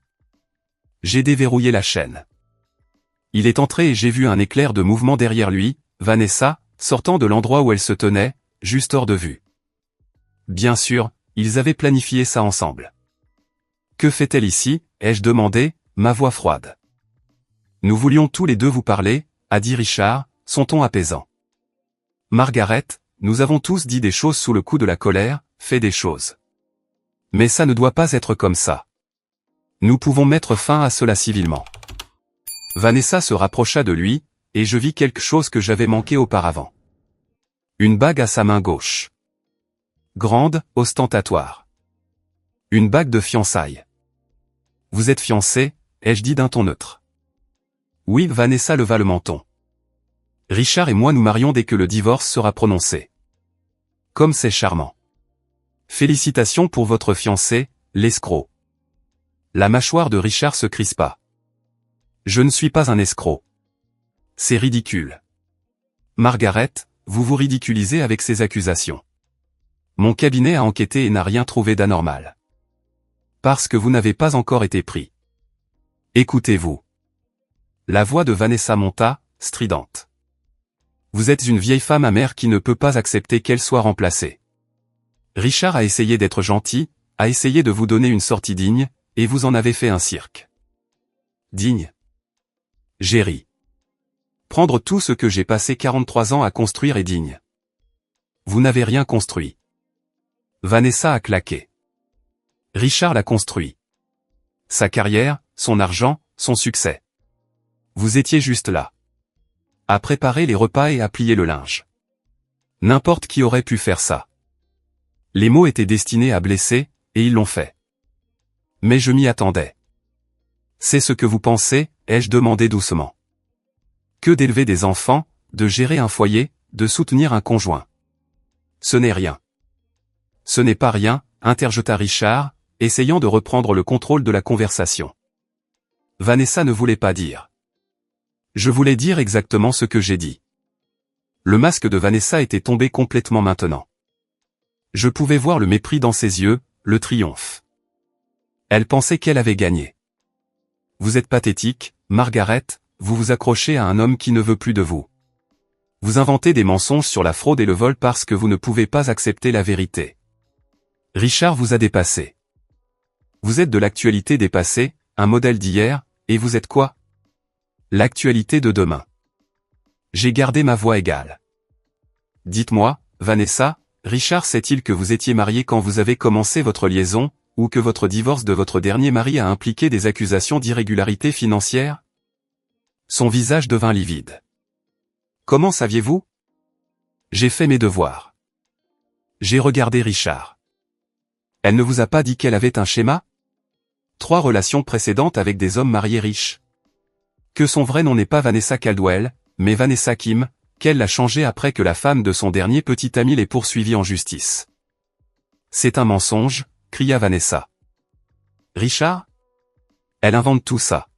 J'ai déverrouillé la chaîne. Il est entré et j'ai vu un éclair de mouvement derrière lui, Vanessa, sortant de l'endroit où elle se tenait, juste hors de vue. Bien sûr, ils avaient planifié ça ensemble. Que fait-elle ici, ai-je demandé, ma voix froide. Nous voulions tous les deux vous parler, a dit Richard, son ton apaisant. Margaret, nous avons tous dit des choses sous le coup de la colère, fait des choses. Mais ça ne doit pas être comme ça. Nous pouvons mettre fin à cela civilement. Vanessa se rapprocha de lui, et je vis quelque chose que j'avais manqué auparavant. Une bague à sa main gauche. Grande, ostentatoire. Une bague de fiançailles. Vous êtes fiancé, ai-je dit d'un ton neutre. Oui, Vanessa leva le menton. Richard et moi nous marions dès que le divorce sera prononcé. Comme c'est charmant. Félicitations pour votre fiancé, l'escroc. La mâchoire de Richard se crispa. Je ne suis pas un escroc. C'est ridicule. Margaret, vous vous ridiculisez avec ces accusations. Mon cabinet a enquêté et n'a rien trouvé d'anormal. Parce que vous n'avez pas encore été pris. Écoutez-vous. La voix de Vanessa monta, stridente. Vous êtes une vieille femme amère qui ne peut pas accepter qu'elle soit remplacée. Richard a essayé d'être gentil, a essayé de vous donner une sortie digne, et vous en avez fait un cirque. Digne. J'ai ri. Prendre tout ce que j'ai passé 43 ans à construire est digne. Vous n'avez rien construit. Vanessa a claqué. Richard l'a construit. Sa carrière, son argent, son succès. Vous étiez juste là. À préparer les repas et à plier le linge. N'importe qui aurait pu faire ça. Les mots étaient destinés à blesser, et ils l'ont fait. Mais je m'y attendais. C'est ce que vous pensez, ai-je demandé doucement. Que d'élever des enfants, de gérer un foyer, de soutenir un conjoint. Ce n'est rien. Ce n'est pas rien, interjeta Richard, essayant de reprendre le contrôle de la conversation. Vanessa ne voulait pas dire. Je voulais dire exactement ce que j'ai dit. Le masque de Vanessa était tombé complètement maintenant. Je pouvais voir le mépris dans ses yeux, le triomphe. Elle pensait qu'elle avait gagné. Vous êtes pathétique, Margaret, vous vous accrochez à un homme qui ne veut plus de vous. Vous inventez des mensonges sur la fraude et le vol parce que vous ne pouvez pas accepter la vérité. Richard vous a dépassé. Vous êtes de l'actualité dépassée, un modèle d'hier, et vous êtes quoi? L'actualité de demain. J'ai gardé ma voix égale. Dites-moi, Vanessa, Richard sait-il que vous étiez mariée quand vous avez commencé votre liaison, ou que votre divorce de votre dernier mari a impliqué des accusations d'irrégularité financière? Son visage devint livide. Comment saviez-vous? J'ai fait mes devoirs. J'ai regardé Richard. Elle ne vous a pas dit qu'elle avait un schéma? 3 relations précédentes avec des hommes mariés riches. Que son vrai nom n'est pas Vanessa Caldwell, mais Vanessa Kim, qu'elle l'a changé après que la femme de son dernier petit ami l'ait poursuivi en justice. C'est un mensonge, cria Vanessa. Richard? Elle invente tout ça.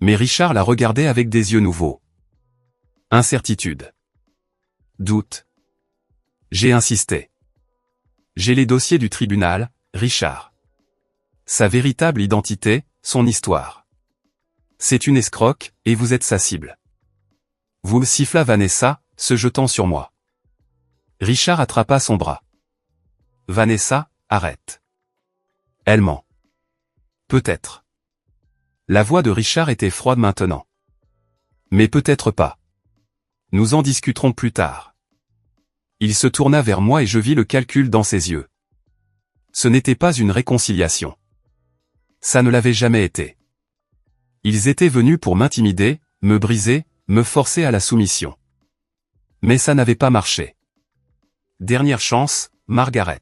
Mais Richard la regardait avec des yeux nouveaux. Incertitude. Doute. J'ai insisté. J'ai les dossiers du tribunal, Richard. Sa véritable identité, son histoire. C'est une escroque, et vous êtes sa cible. Vous siffla Vanessa, se jetant sur moi. Richard attrapa son bras. Vanessa, arrête. Elle ment. Peut-être. La voix de Richard était froide maintenant. Mais peut-être pas. Nous en discuterons plus tard. Il se tourna vers moi et je vis le calcul dans ses yeux. Ce n'était pas une réconciliation. Ça ne l'avait jamais été. Ils étaient venus pour m'intimider, me briser, me forcer à la soumission. Mais ça n'avait pas marché. Dernière chance, Margaret.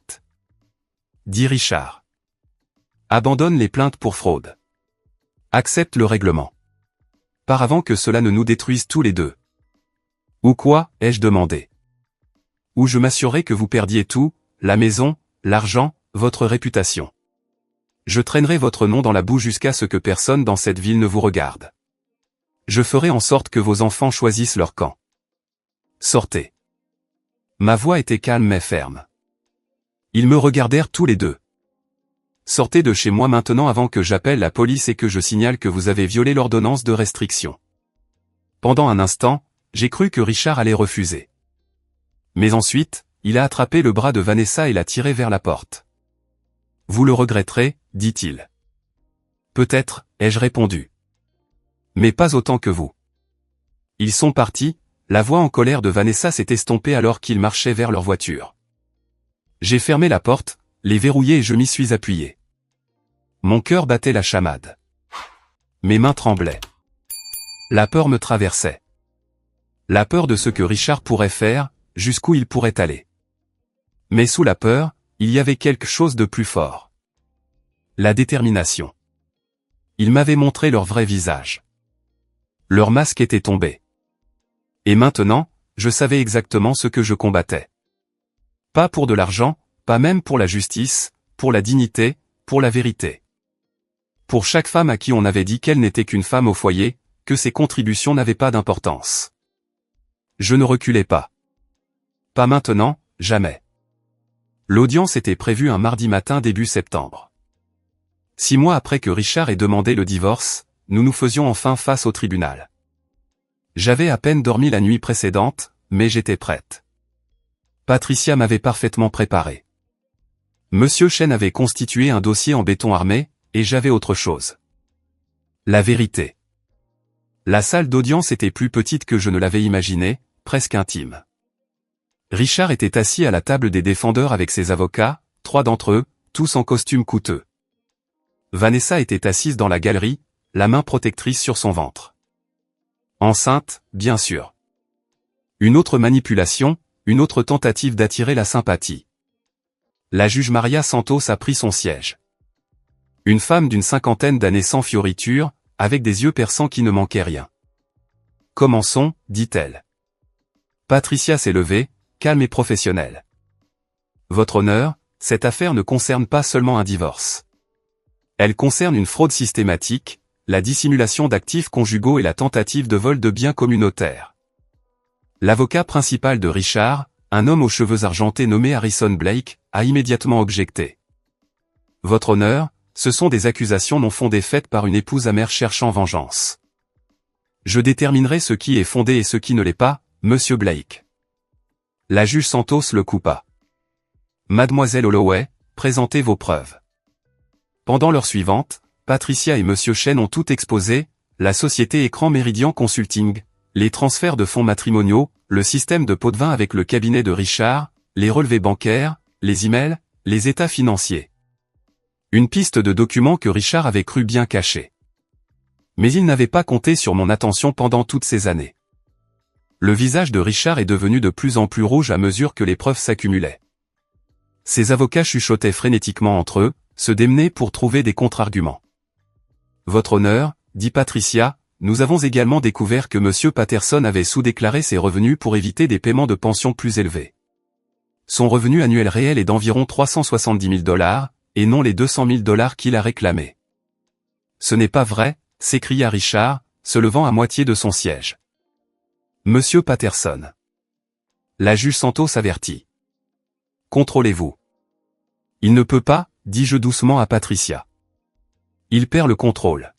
Dit Richard. Abandonne les plaintes pour fraude. Accepte le règlement. Par avant que cela ne nous détruise tous les deux. Ou quoi, ai-je demandé. Ou je m'assurerai que vous perdiez tout, la maison, l'argent, votre réputation. Je traînerai votre nom dans la boue jusqu'à ce que personne dans cette ville ne vous regarde. Je ferai en sorte que vos enfants choisissent leur camp. Sortez. Ma voix était calme mais ferme. Ils me regardèrent tous les deux. Sortez de chez moi maintenant avant que j'appelle la police et que je signale que vous avez violé l'ordonnance de restriction. Pendant un instant, j'ai cru que Richard allait refuser. Mais ensuite, il a attrapé le bras de Vanessa et l'a tiré vers la porte. Vous le regretterez, dit-il. Peut-être, ai-je répondu. Mais pas autant que vous. Ils sont partis, la voix en colère de Vanessa s'est estompée alors qu'ils marchaient vers leur voiture. J'ai fermé la porte, les verrouillé et je m'y suis appuyé. Mon cœur battait la chamade. Mes mains tremblaient. La peur me traversait. La peur de ce que Richard pourrait faire, jusqu'où il pourrait aller. Mais sous la peur, il y avait quelque chose de plus fort. La détermination. Ils m'avaient montré leur vrai visage. Leur masque était tombé. Et maintenant, je savais exactement ce que je combattais. Pas pour de l'argent, pas même pour la justice, pour la dignité, pour la vérité. Pour chaque femme à qui on avait dit qu'elle n'était qu'une femme au foyer, que ses contributions n'avaient pas d'importance. Je ne reculais pas. Pas maintenant, jamais. L'audience était prévue un mardi matin début septembre. 6 mois après que Richard ait demandé le divorce, nous nous faisions enfin face au tribunal. J'avais à peine dormi la nuit précédente, mais j'étais prête. Patricia m'avait parfaitement préparé. Monsieur Chen avait constitué un dossier en béton armé, et j'avais autre chose. La vérité. La salle d'audience était plus petite que je ne l'avais imaginé, presque intime. Richard était assis à la table des défendeurs avec ses avocats, 3 d'entre eux, tous en costume coûteux. Vanessa était assise dans la galerie, la main protectrice sur son ventre. Enceinte, bien sûr. Une autre manipulation, une autre tentative d'attirer la sympathie. La juge Maria Santos a pris son siège. Une femme d'une 50aine d'années sans fioriture, avec des yeux perçants qui ne manquaient rien. « Commençons », dit-elle. Patricia s'est levée, calme et professionnelle. « Votre honneur, cette affaire ne concerne pas seulement un divorce. Elle concerne une fraude systématique, la dissimulation d'actifs conjugaux et la tentative de vol de biens communautaires. » L'avocat principal de Richard, un homme aux cheveux argentés nommé Harrison Blake, a immédiatement objecté. « Votre honneur, ce sont des accusations non fondées faites par une épouse amère cherchant vengeance. Je déterminerai ce qui est fondé et ce qui ne l'est pas, monsieur Blake. » La juge Santos le coupa. « Mademoiselle Holloway, présentez vos preuves. » Pendant l'heure suivante, Patricia et monsieur Chen ont tout exposé, la société Écran Méridien Consulting, les transferts de fonds matrimoniaux, le système de pot de vin avec le cabinet de Richard, les relevés bancaires, les emails, les états financiers. Une piste de documents que Richard avait cru bien cachés. Mais il n'avait pas compté sur mon attention pendant toutes ces années. Le visage de Richard est devenu de plus en plus rouge à mesure que les preuves s'accumulaient. Ses avocats chuchotaient frénétiquement entre eux, se démenaient pour trouver des contre-arguments. « Votre honneur, dit Patricia, nous avons également découvert que M. Patterson avait sous-déclaré ses revenus pour éviter des paiements de pension plus élevés. Son revenu annuel réel est d'environ 370 000 $, et non les 200 000 $ qu'il a réclamés. »« Ce n'est pas vrai, » s'écria Richard, se levant à moitié de son siège. « Monsieur Patterson. » La juge Santos avertit. « Contrôlez-vous. »« Il ne peut pas, dis-je doucement à Patricia. Il perd le contrôle. »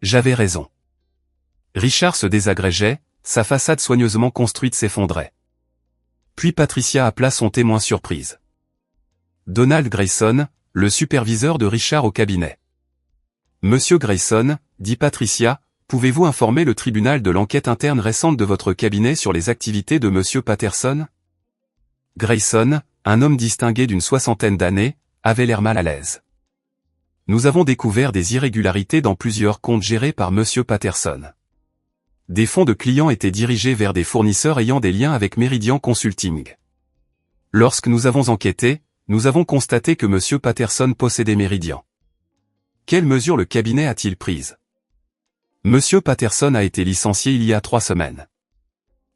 J'avais raison. Richard se désagrégeait, sa façade soigneusement construite s'effondrait. Puis Patricia appela son témoin surprise. Donald Grayson, le superviseur de Richard au cabinet. « Monsieur Grayson, dit Patricia, pouvez-vous informer le tribunal de l'enquête interne récente de votre cabinet sur les activités de Monsieur Patterson ?» Grayson, un homme distingué d'une 60aine d'années, avait l'air mal à l'aise. « Nous avons découvert des irrégularités dans plusieurs comptes gérés par Monsieur Patterson. Des fonds de clients étaient dirigés vers des fournisseurs ayant des liens avec Meridian Consulting. Lorsque nous avons enquêté, nous avons constaté que M. Patterson possédait Meridian. Quelles mesures le cabinet a-t-il prises? M. Patterson a été licencié il y a 3 semaines.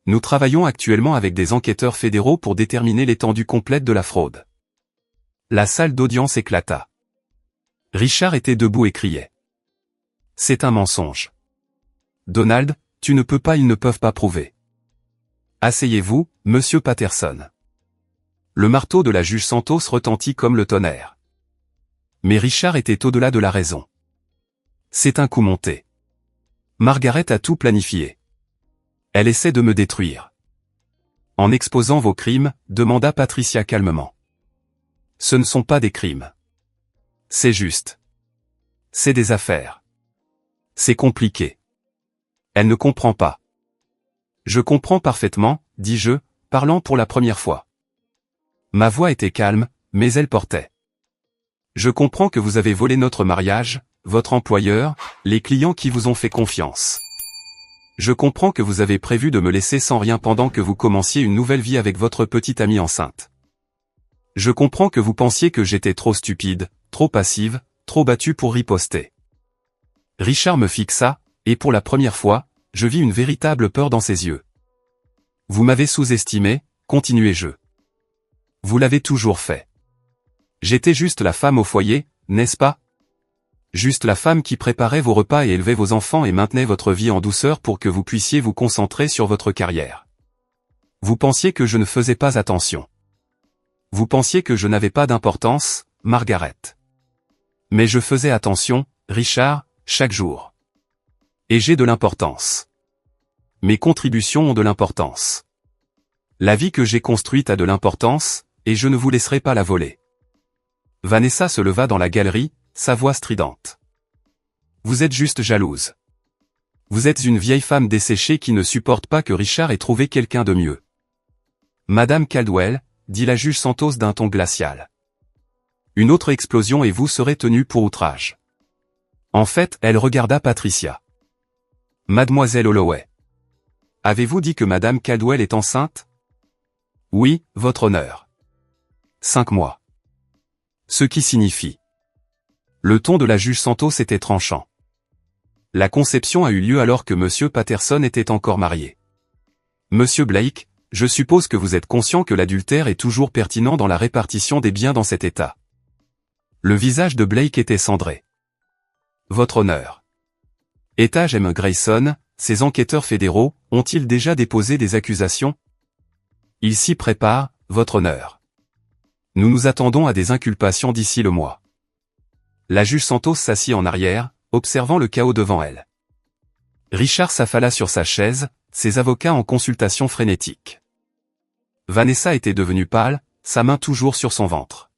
Nous travaillons actuellement avec des enquêteurs fédéraux pour déterminer l'étendue complète de la fraude. » La salle d'audience éclata. Richard était debout et criait. « C'est un mensonge. Donald, tu ne peux pas, ils ne peuvent pas prouver. Asseyez-vous, monsieur Patterson. » Le marteau de la juge Santos retentit comme le tonnerre. Mais Richard était au-delà de la raison. C'est un coup monté. Margaret a tout planifié. Elle essaie de me détruire. En exposant vos crimes, demanda Patricia calmement. Ce ne sont pas des crimes. C'est juste. C'est des affaires. C'est compliqué. Elle ne comprend pas. Je comprends parfaitement, dis-je, parlant pour la première fois. Ma voix était calme, mais elle portait. Je comprends que vous avez volé notre mariage, votre employeur, les clients qui vous ont fait confiance. Je comprends que vous avez prévu de me laisser sans rien pendant que vous commenciez une nouvelle vie avec votre petite amie enceinte. Je comprends que vous pensiez que j'étais trop stupide, trop passive, trop battue pour riposter. Richard me fixa, et pour la première fois, je vis une véritable peur dans ses yeux. Vous m'avez sous-estimé, continuai-je. Vous l'avez toujours fait. J'étais juste la femme au foyer, n'est-ce pas? Juste la femme qui préparait vos repas et élevait vos enfants et maintenait votre vie en douceur pour que vous puissiez vous concentrer sur votre carrière. Vous pensiez que je ne faisais pas attention. Vous pensiez que je n'avais pas d'importance, Margaret. Mais je faisais attention, Richard, chaque jour. Et j'ai de l'importance. Mes contributions ont de l'importance. La vie que j'ai construite a de l'importance, et je ne vous laisserai pas la voler. Vanessa se leva dans la galerie, sa voix stridente. Vous êtes juste jalouse. Vous êtes une vieille femme desséchée qui ne supporte pas que Richard ait trouvé quelqu'un de mieux. Madame Caldwell, dit la juge Santos d'un ton glacial. Une autre explosion et vous serez tenue pour outrage. En fait, elle regarda Patricia. Mademoiselle Holloway. Avez-vous dit que Madame Caldwell est enceinte? Oui, votre honneur. 5 mois. Ce qui signifie. Le ton de la juge Santos était tranchant. La conception a eu lieu alors que Monsieur Patterson était encore marié. Monsieur Blake, je suppose que vous êtes conscient que l'adultère est toujours pertinent dans la répartition des biens dans cet État. Le visage de Blake était cendré. Votre honneur. Etage M. Grayson, ces enquêteurs fédéraux, ont-ils déjà déposé des accusations? Ils s'y préparent, votre honneur. Nous nous attendons à des inculpations d'ici le mois. La juge Santos s'assit en arrière, observant le chaos devant elle. Richard s'affala sur sa chaise, ses avocats en consultation frénétique. Vanessa était devenue pâle, sa main toujours sur son ventre.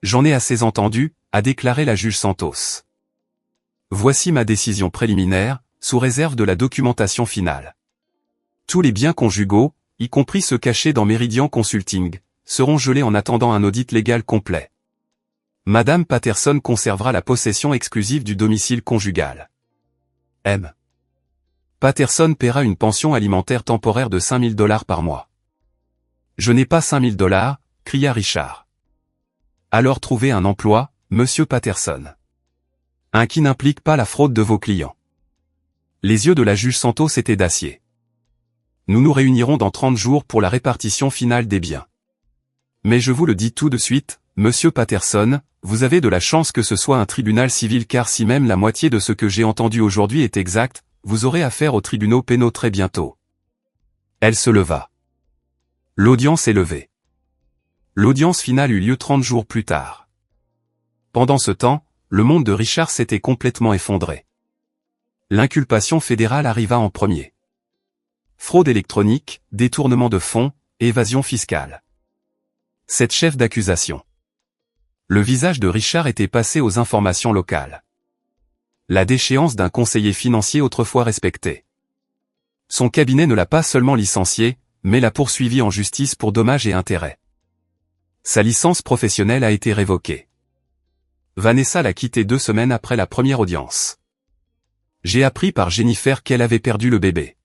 J'en ai assez entendu, a déclaré la juge Santos. Voici ma décision préliminaire, sous réserve de la documentation finale. Tous les biens conjugaux, y compris ceux cachés dans Meridian Consulting, seront gelés en attendant un audit légal complet. Madame Patterson conservera la possession exclusive du domicile conjugal. M. Patterson paiera une pension alimentaire temporaire de $5 000 par mois. Je n'ai pas $5 000, cria Richard. Alors trouvez un emploi, Monsieur Patterson. Un qui n'implique pas la fraude de vos clients. Les yeux de la juge Santos étaient d'acier. Nous nous réunirons dans 30 jours pour la répartition finale des biens. Mais je vous le dis tout de suite, Monsieur Patterson, vous avez de la chance que ce soit un tribunal civil car si même la moitié de ce que j'ai entendu aujourd'hui est exact, vous aurez affaire aux tribunaux pénaux très bientôt. Elle se leva. L'audience est levée. L'audience finale eut lieu 30 jours plus tard. Pendant ce temps, le monde de Richard s'était complètement effondré. L'inculpation fédérale arriva en premier. Fraude électronique, détournement de fonds, évasion fiscale. 7 chefs d'accusation. Le visage de Richard était passé aux informations locales. La déchéance d'un conseiller financier autrefois respecté. Son cabinet ne l'a pas seulement licencié, mais l'a poursuivi en justice pour dommages et intérêts. Sa licence professionnelle a été révoquée. Vanessa l'a quitté 2 semaines après la première audience. J'ai appris par Jennifer qu'elle avait perdu le bébé.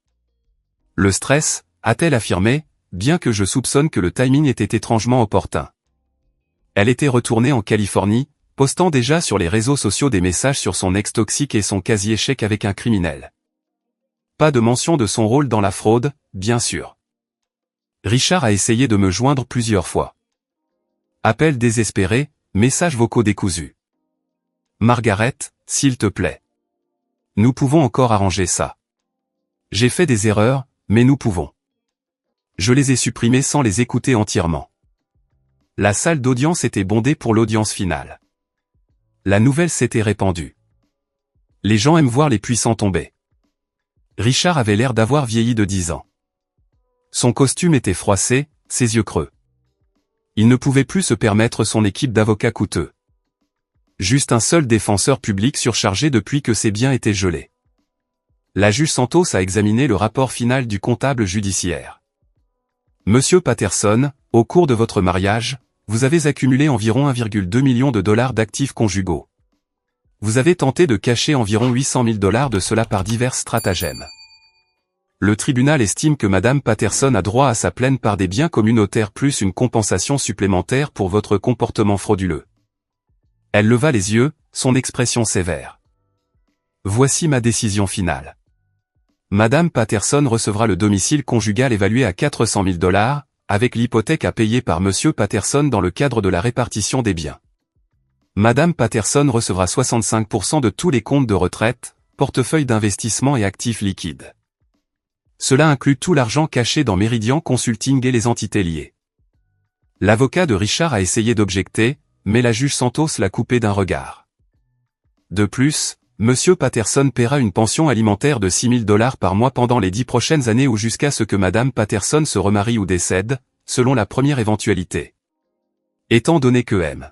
Le stress, a-t-elle affirmé, bien que je soupçonne que le timing était étrangement opportun. Elle était retournée en Californie, postant déjà sur les réseaux sociaux des messages sur son ex toxique et son quasi-échec avec un criminel. Pas de mention de son rôle dans la fraude, bien sûr. Richard a essayé de me joindre plusieurs fois. Appel désespéré, messages vocaux décousus. Margaret, s'il te plaît. Nous pouvons encore arranger ça. J'ai fait des erreurs, mais nous pouvons. Je les ai supprimées sans les écouter entièrement. La salle d'audience était bondée pour l'audience finale. La nouvelle s'était répandue. Les gens aiment voir les puissants tomber. Richard avait l'air d'avoir vieilli de 10 ans. Son costume était froissé, ses yeux creux. Il ne pouvait plus se permettre son équipe d'avocats coûteux. Juste un seul défenseur public surchargé depuis que ses biens étaient gelés. La juge Santos a examiné le rapport final du comptable judiciaire. Monsieur Patterson, Au cours de votre mariage, vous avez accumulé environ 1,2 million de dollars d'actifs conjugaux. Vous avez tenté de cacher environ 800 000 dollars de cela par divers stratagèmes. Le tribunal estime que Madame Patterson a droit à sa pleine part des biens communautaires plus une compensation supplémentaire pour votre comportement frauduleux. Elle leva les yeux, son expression sévère. Voici ma décision finale. Madame Patterson recevra le domicile conjugal évalué à 400 000 dollars, avec l'hypothèque à payer par Monsieur Patterson dans le cadre de la répartition des biens. Madame Patterson recevra 65% de tous les comptes de retraite, portefeuille d'investissement et actifs liquides. Cela inclut tout l'argent caché dans Meridian Consulting et les entités liées. L'avocat de Richard a essayé d'objecter, mais la juge Santos l'a coupé d'un regard. De plus, Monsieur Patterson paiera une pension alimentaire de 6 000 dollars par mois pendant les 10 prochaines années ou jusqu'à ce que Madame Patterson se remarie ou décède, selon la première éventualité. Étant donné que M.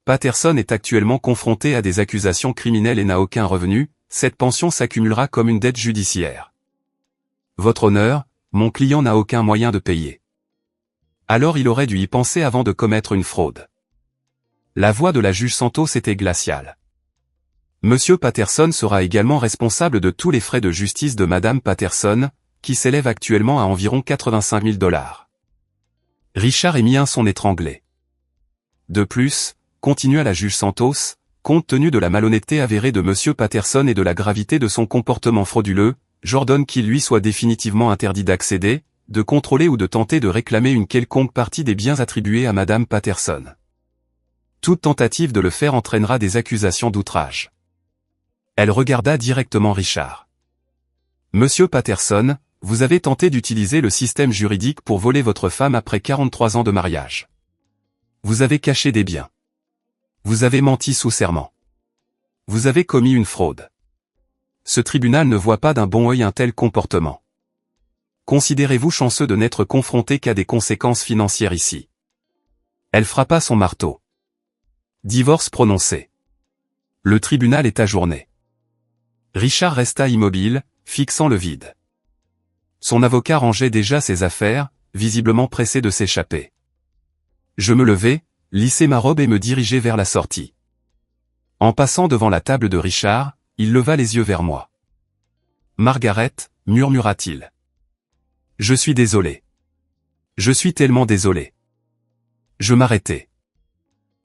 Patterson est actuellement confronté à des accusations criminelles et n'a aucun revenu, cette pension s'accumulera comme une dette judiciaire. Votre honneur, mon client n'a aucun moyen de payer. Alors il aurait dû y penser avant de commettre une fraude. La voix de la juge Santos était glaciale. Monsieur Patterson sera également responsable de tous les frais de justice de Madame Patterson, qui s'élèvent actuellement à environ 85 000 dollars. Richard et Mien sont étranglés. De plus, continua la juge Santos, compte tenu de la malhonnêteté avérée de Monsieur Patterson et de la gravité de son comportement frauduleux, j'ordonne qu'il lui soit définitivement interdit d'accéder, de contrôler ou de tenter de réclamer une quelconque partie des biens attribués à Madame Patterson. Toute tentative de le faire entraînera des accusations d'outrage. Elle regarda directement Richard. Monsieur Patterson, vous avez tenté d'utiliser le système juridique pour voler votre femme après 43 ans de mariage. Vous avez caché des biens. Vous avez menti sous serment. Vous avez commis une fraude. Ce tribunal ne voit pas d'un bon œil un tel comportement. Considérez-vous chanceux de n'être confronté qu'à des conséquences financières ici. Elle frappa son marteau. Divorce prononcé. Le tribunal est ajourné. Richard resta immobile, fixant le vide. Son avocat rangeait déjà ses affaires, visiblement pressé de s'échapper. Je me levai, lissai ma robe et me dirigeai vers la sortie. En passant devant la table de Richard, il leva les yeux vers moi. Margaret, murmura-t-il. Je suis désolé. Je suis tellement désolé. Je m'arrêtai.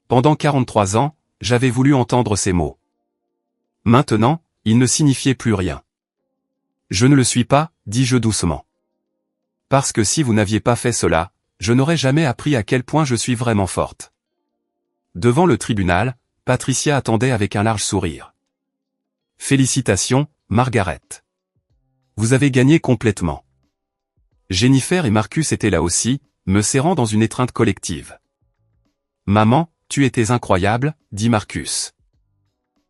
Pendant 43 ans, j'avais voulu entendre ces mots. Maintenant, ils ne signifiaient plus rien. Je ne le suis pas, dis-je doucement. Parce que si vous n'aviez pas fait cela, je n'aurais jamais appris à quel point je suis vraiment forte. Devant le tribunal, Patricia attendait avec un large sourire. Félicitations, Margaret. Vous avez gagné complètement. Jennifer et Marcus étaient là aussi, me serrant dans une étreinte collective. Maman, tu étais incroyable, dit Marcus.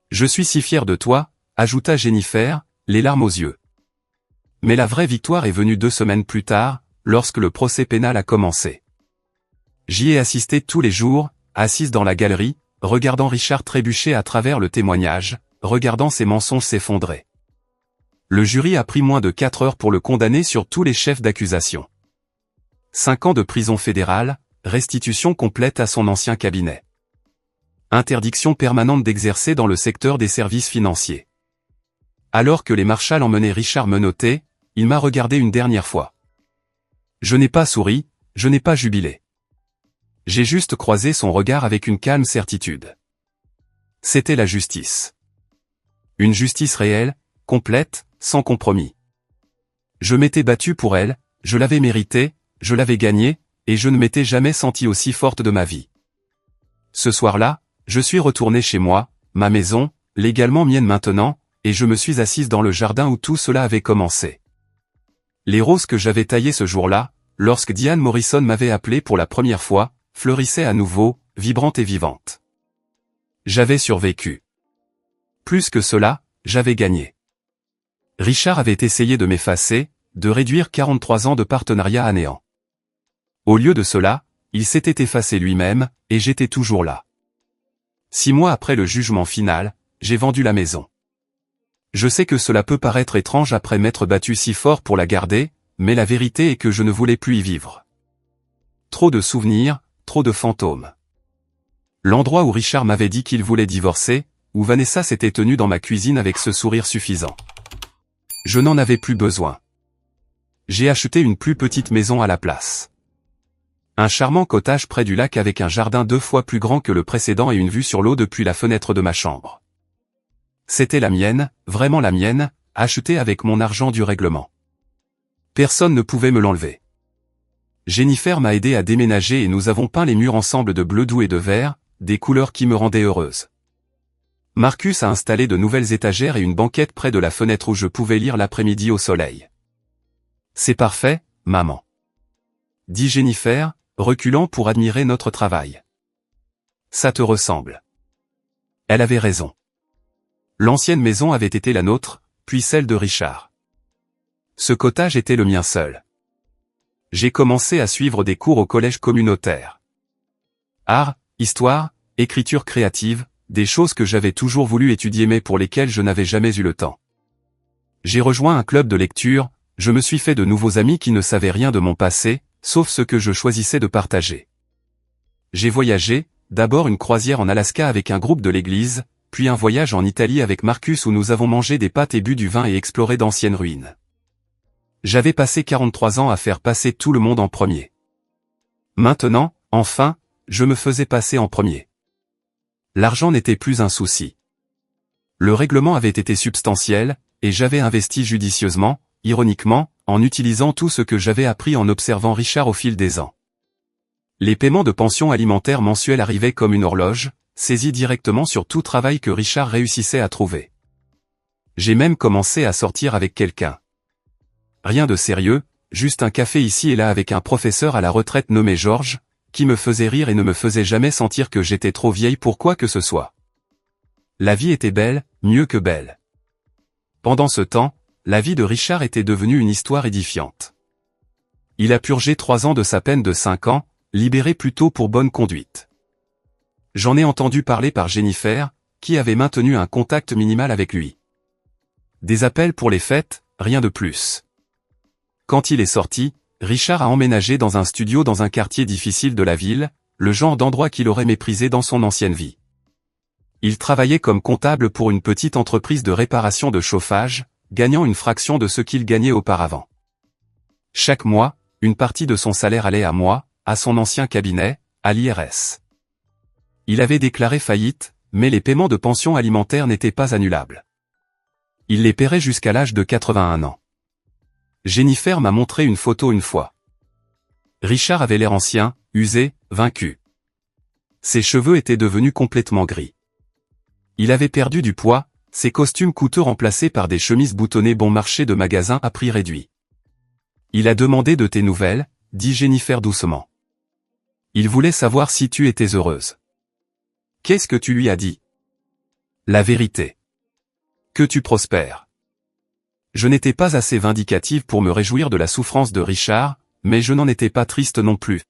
Je suis si fier de toi, ajouta Jennifer, les larmes aux yeux. Mais la vraie victoire est venue 2 semaines plus tard, lorsque le procès pénal a commencé. J'y ai assisté tous les jours, assise dans la galerie, regardant Richard trébucher à travers le témoignage, regardant ses mensonges s'effondrer. Le jury a pris moins de 4 heures pour le condamner sur tous les chefs d'accusation. 5 ans de prison fédérale, restitution complète à son ancien cabinet. Interdiction permanente d'exercer dans le secteur des services financiers. Alors que les marshals emmenaient Richard menotté, il m'a regardé une dernière fois. Je n'ai pas souri, je n'ai pas jubilé. J'ai juste croisé son regard avec une calme certitude. C'était la justice. Une justice réelle, complète, sans compromis. Je m'étais battu pour elle, je l'avais méritée, je l'avais gagnée, et je ne m'étais jamais senti aussi forte de ma vie. Ce soir-là, je suis retourné chez moi, ma maison, légalement mienne maintenant, et je me suis assise dans le jardin où tout cela avait commencé. Les roses que j'avais taillées ce jour-là, lorsque Diane Morrison m'avait appelé pour la première fois, fleurissaient à nouveau, vibrantes et vivantes. J'avais survécu. Plus que cela, j'avais gagné. Richard avait essayé de m'effacer, de réduire 43 ans de partenariat à néant. Au lieu de cela, il s'était effacé lui-même, et j'étais toujours là. 6 mois après le jugement final, j'ai vendu la maison. Je sais que cela peut paraître étrange après m'être battu si fort pour la garder, mais la vérité est que je ne voulais plus y vivre. trop de souvenirs, trop de fantômes. L'endroit où Richard m'avait dit qu'il voulait divorcer, où Vanessa s'était tenue dans ma cuisine avec ce sourire suffisant. Je n'en avais plus besoin. J'ai acheté une plus petite maison à la place. Un charmant cottage près du lac avec un jardin 2 fois plus grand que le précédent et une vue sur l'eau depuis la fenêtre de ma chambre. C'était la mienne, vraiment la mienne, achetée avec mon argent du règlement. Personne ne pouvait me l'enlever. Jennifer m'a aidé à déménager et nous avons peint les murs ensemble de bleu doux et de vert, des couleurs qui me rendaient heureuse. Marcus a installé de nouvelles étagères et une banquette près de la fenêtre où je pouvais lire l'après-midi au soleil. C'est parfait, maman, dit Jennifer, reculant pour admirer notre travail. Ça te ressemble. Elle avait raison. L'ancienne maison avait été la nôtre, puis celle de Richard. Ce cottage était le mien seul. J'ai commencé à suivre des cours au collège communautaire. Art, histoire, écriture créative, des choses que j'avais toujours voulu étudier mais pour lesquelles je n'avais jamais eu le temps. J'ai rejoint un club de lecture, je me suis fait de nouveaux amis qui ne savaient rien de mon passé, sauf ce que je choisissais de partager. J'ai voyagé, d'abord une croisière en Alaska avec un groupe de l'église, puis un voyage en Italie avec Marcus où nous avons mangé des pâtes et bu du vin et exploré d'anciennes ruines. J'avais passé 43 ans à faire passer tout le monde en premier. Maintenant, enfin, je me faisais passer en premier. L'argent n'était plus un souci. Le règlement avait été substantiel, et j'avais investi judicieusement, ironiquement, en utilisant tout ce que j'avais appris en observant Richard au fil des ans. Les paiements de pension alimentaire mensuels arrivaient comme une horloge, saisie directement sur tout travail que Richard réussissait à trouver. J'ai même commencé à sortir avec quelqu'un. Rien de sérieux, juste un café ici et là avec un professeur à la retraite nommé Georges, qui me faisait rire et ne me faisait jamais sentir que j'étais trop vieille pour quoi que ce soit. La vie était belle, mieux que belle. Pendant ce temps, la vie de Richard était devenue une histoire édifiante. Il a purgé 3 ans de sa peine de 5 ans, libéré plus tôt pour bonne conduite. J'en ai entendu parler par Jennifer, qui avait maintenu un contact minimal avec lui. Des appels pour les fêtes, rien de plus. Quand il est sorti, Richard a emménagé dans un studio dans un quartier difficile de la ville, le genre d'endroit qu'il aurait méprisé dans son ancienne vie. Il travaillait comme comptable pour une petite entreprise de réparation de chauffage, gagnant une fraction de ce qu'il gagnait auparavant. Chaque mois, une partie de son salaire allait à moi, à son ancien cabinet, à l'IRS. Il avait déclaré faillite, mais les paiements de pension alimentaire n'étaient pas annulables. Il les paierait jusqu'à l'âge de 81 ans. Jennifer m'a montré une photo une fois. Richard avait l'air ancien, usé, vaincu. Ses cheveux étaient devenus complètement gris. Il avait perdu du poids, ses costumes coûteux remplacés par des chemises boutonnées bon marché de magasin à prix réduit. Il a demandé de tes nouvelles, dit Jennifer doucement. Il voulait savoir si tu étais heureuse. Qu'est-ce que tu lui as dit? La vérité. Que tu prospères. Je n'étais pas assez vindicative pour me réjouir de la souffrance de Richard, mais je n'en étais pas triste non plus.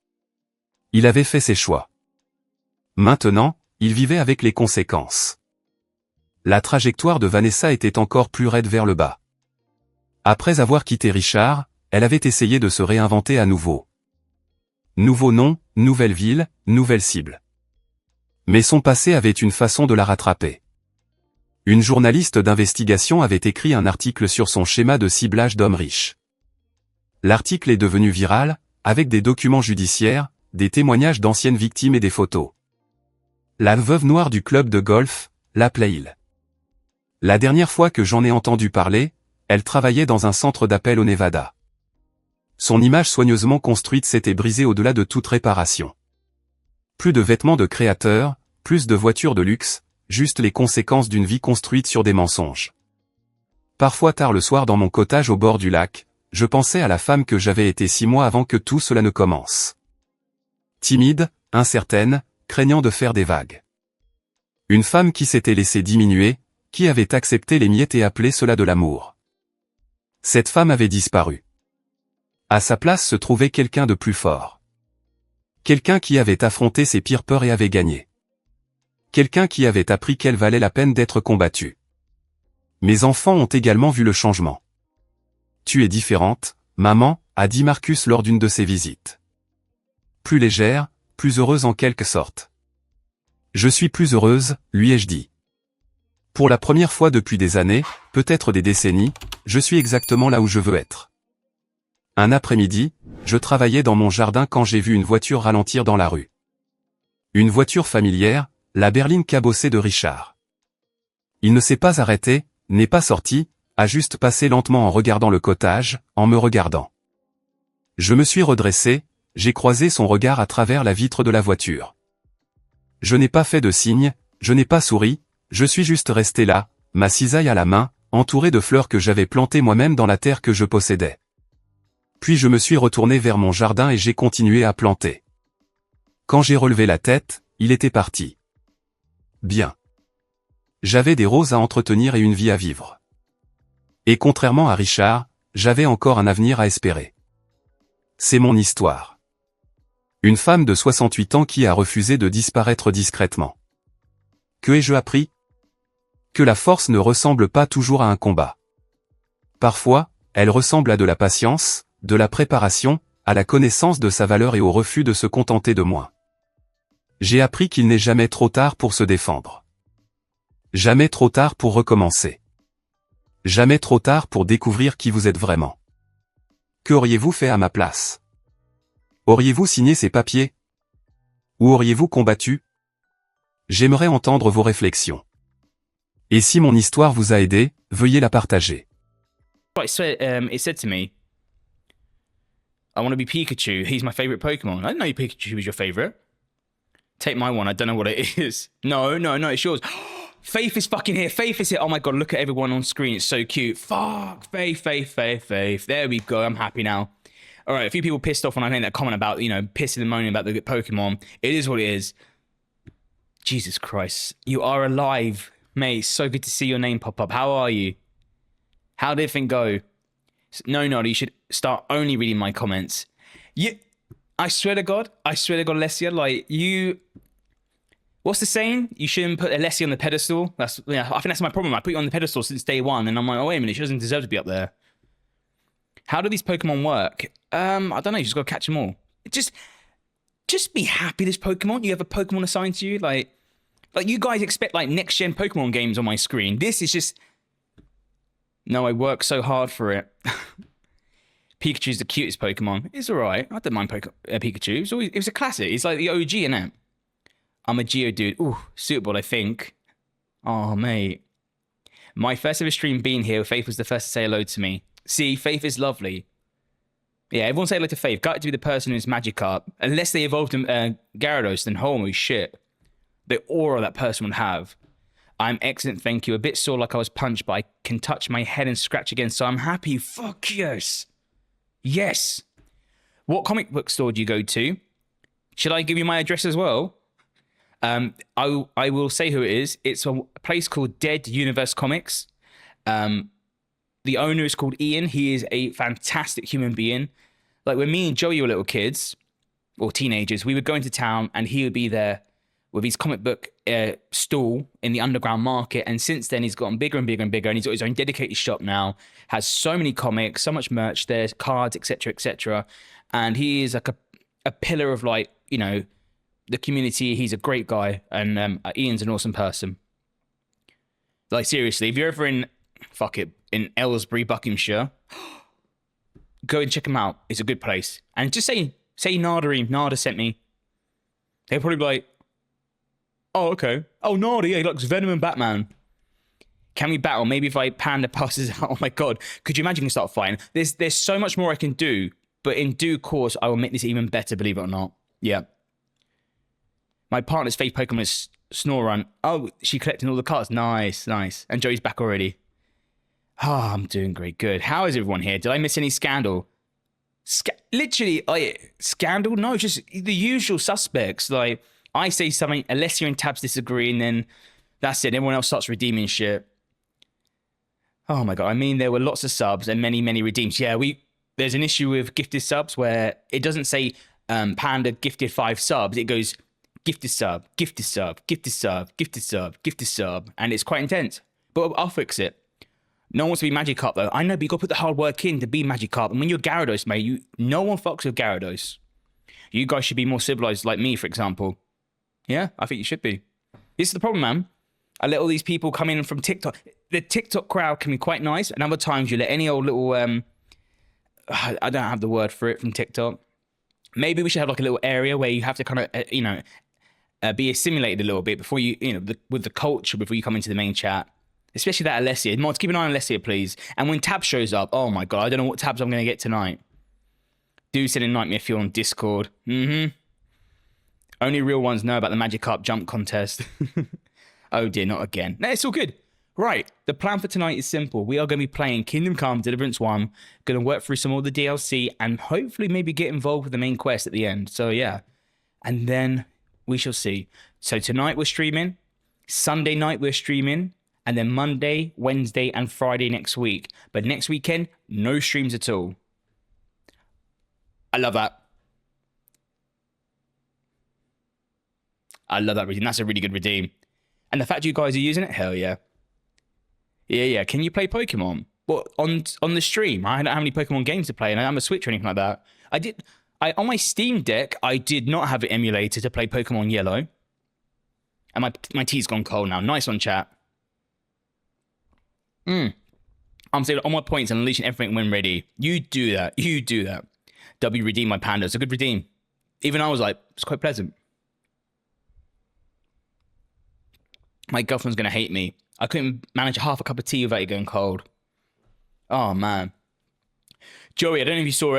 Il avait fait ses choix. Maintenant, il vivait avec les conséquences. La trajectoire de Vanessa était encore plus raide vers le bas. Après avoir quitté Richard, elle avait essayé de se réinventer à nouveau. Nouveau nom, nouvelle ville, nouvelle cible. Mais son passé avait une façon de la rattraper. Une journaliste d'investigation avait écrit un article sur son schéma de ciblage d'hommes riches. L'article est devenu viral, avec des documents judiciaires, des témoignages d'anciennes victimes et des photos. La veuve noire du club de golf, la Playhill. La dernière fois que j'en ai entendu parler, elle travaillait dans un centre d'appel au Nevada. Son image soigneusement construite s'était brisée au-delà de toute réparation. Plus de vêtements de créateurs, plus de voitures de luxe, juste les conséquences d'une vie construite sur des mensonges. Parfois tard le soir dans mon cottage au bord du lac, je pensais à la femme que j'avais été 6 mois avant que tout cela ne commence. Timide, incertaine, craignant de faire des vagues. Une femme qui s'était laissée diminuer, qui avait accepté les miettes et appelé cela de l'amour. Cette femme avait disparu. À sa place se trouvait quelqu'un de plus fort. Quelqu'un qui avait affronté ses pires peurs et avait gagné. Quelqu'un qui avait appris qu'elle valait la peine d'être combattue. Mes enfants ont également vu le changement. Tu es différente, maman, a dit Marcus lors d'une de ses visites. plus légère, plus heureuse en quelque sorte. Je suis plus heureuse, lui ai-je dit. Pour la première fois depuis des années, peut-être des décennies, je suis exactement là où je veux être. Un après-midi, je travaillais dans mon jardin quand j'ai vu une voiture ralentir dans la rue. Une voiture familière, la berline cabossée de Richard. Il ne s'est pas arrêté, n'est pas sorti, a juste passé lentement en regardant le cottage, en me regardant. Je me suis redressé, j'ai croisé son regard à travers la vitre de la voiture. Je n'ai pas fait de signe, je n'ai pas souri, je suis juste resté là, ma cisaille à la main, entouré de fleurs que j'avais plantées moi-même dans la terre que je possédais. Puis je me suis retourné vers mon jardin et j'ai continué à planter. Quand j'ai relevé la tête, il était parti. Bien. J'avais des roses à entretenir et une vie à vivre. Et contrairement à Richard, j'avais encore un avenir à espérer. C'est mon histoire. Une femme de 68 ans qui a refusé de disparaître discrètement. Que ai-je appris? Que la force ne ressemble pas toujours à un combat. Parfois, elle ressemble à de la patience, de la préparation, à la connaissance de sa valeur et au refus de se contenter de moins. J'ai appris qu'il n'est jamais trop tard pour se défendre. Jamais trop tard pour recommencer. Jamais trop tard pour découvrir qui vous êtes vraiment. Que auriez-vous fait à ma place? Auriez-vous signé ces papiers? Ou auriez-vous combattu? J'aimerais entendre vos réflexions. Et si mon histoire vous a aidé, veuillez la partager. It said to me, I want to be Pikachu. He's my favorite Pokemon. I didn't know Pikachu was your favorite. Take my one. I don't know what it is. No, it's yours. Faith is fucking here. Faith is here. Oh my God, look at everyone on screen. It's so cute. Fuck. Faith. There we go. I'm happy now. All right, a few people pissed off when I made that comment about, pissing and moaning about the Pokemon. It is what it is. Jesus Christ. You are alive, mate. So good to see your name pop up. How are you? How did everything go? No, you should start only reading my comments. I swear to God, Alessia, what's the saying? You shouldn't put Alessia on the pedestal. I think that's my problem. I put you on the pedestal since day one, and I'm like, oh, wait a minute, she doesn't deserve to be up there. How do these Pokemon work? I don't know, you just gotta catch them all. Just be happy this Pokemon. You have a Pokemon assigned to you. Like you guys expect next-gen Pokemon games on my screen. This is just... No, I work so hard for it. Pikachu's the cutest Pokemon. It's alright. I don't mind Pikachu. It was a classic. It's like the OG, innit? I'm a Geodude. Ooh, suitable, I think. Oh, mate. My first ever stream being here, Faith was the first to say hello to me. See, Faith is lovely. Yeah, everyone say hello to Faith. Got to be the person who's Magikarp. Unless they evolved in Gyarados, then holy shit. The aura that person would have. I'm excellent, thank you. A bit sore like I was punched, but I can touch my head and scratch again, so I'm happy. Fuck yes. Yes. What comic book store do you go to? Should I give you my address as well? I will say who it is. It's a place called Dead Universe Comics. The owner is called Ian. He is a fantastic human being. Like when me and Joey were little kids, or teenagers, we would go into town and he would be there with his comic book stall in the underground market. And since then, he's gotten bigger and bigger and bigger. And he's got his own dedicated shop now. Has so many comics, so much merch there, cards, etc., etc. And he is like a pillar of the community. He's a great guy. And Ian's an awesome person. Like seriously, if you're ever in Aylesbury, Buckinghamshire, go and check him out. It's a good place. And just say Nada sent me. They'll probably be like, oh, okay. Oh, Nada, yeah, he likes Venom and Batman. Can we battle? Maybe if Panda passes out. Oh my God. Could you imagine we start fighting? There's so much more I can do, but in due course, I will make this even better, believe it or not. Yeah. My partner's favorite Pokemon is Snorunt. Oh, she collecting all the cards. Nice. And Joey's back already. Oh, I'm doing great. Good. How is everyone here? Did I miss any scandal? Scandal? No, just the usual suspects. Like, I say something, Alessia and Tabs disagree, and then that's it. Everyone else starts redeeming shit. Oh my God. I mean, there were lots of subs and many, many redeems. Yeah, there's an issue with gifted subs where it doesn't say Panda gifted 5 subs. It goes gifted sub, gifted sub, gifted sub, gifted sub, gifted sub. And it's quite intense. But I'll fix it. No one wants to be Magikarp though. I know, but you got to put the hard work in to be Magikarp. And when you're Gyarados, mate, no one fucks with Gyarados. You guys should be more civilized like me, for example. Yeah, I think you should be. This is the problem, man. I let all these people come in from TikTok. The TikTok crowd can be quite nice, and other times you let any old little I don't have the word for it from TikTok. Maybe we should have like a little area where you have to kind of be assimilated a little bit before you with the culture before you come into the main chat. Especially that Alessia. Mods, keep an eye on Alessia, please. And when Tab shows up, oh my god, I don't know what tabs I'm going to get tonight. Do send a Nightmare Fuel on Discord. Only real ones know about the Magikarp jump contest. Oh dear, not again. No, it's all good. Right, the plan for tonight is simple. We are going to be playing Kingdom Come Deliverance 1. Going to work through some of the DLC and hopefully maybe get involved with the main quest at the end. So yeah, and then we shall see. So tonight we're streaming. Sunday night we're streaming. And then Monday, Wednesday, and Friday next week. But next weekend, no streams at all. I love that. I love that redeem. That's a really good redeem. And the fact you guys are using it, hell yeah. Yeah. Can you play Pokemon? Well, on the stream, I don't have any Pokemon games to play, and I don't have a Switch or anything like that. On my Steam Deck, I did not have it emulated to play Pokemon Yellow. And my tea's gone cold now. Nice one, chat. I'm saying on my points and unleashing everything when ready. You do that. W redeem my panda. It's a good redeem. Even I was like, it's quite pleasant. My girlfriend's going to hate me. I couldn't manage half a cup of tea without it going cold. Oh, man. Joey, I don't know if you saw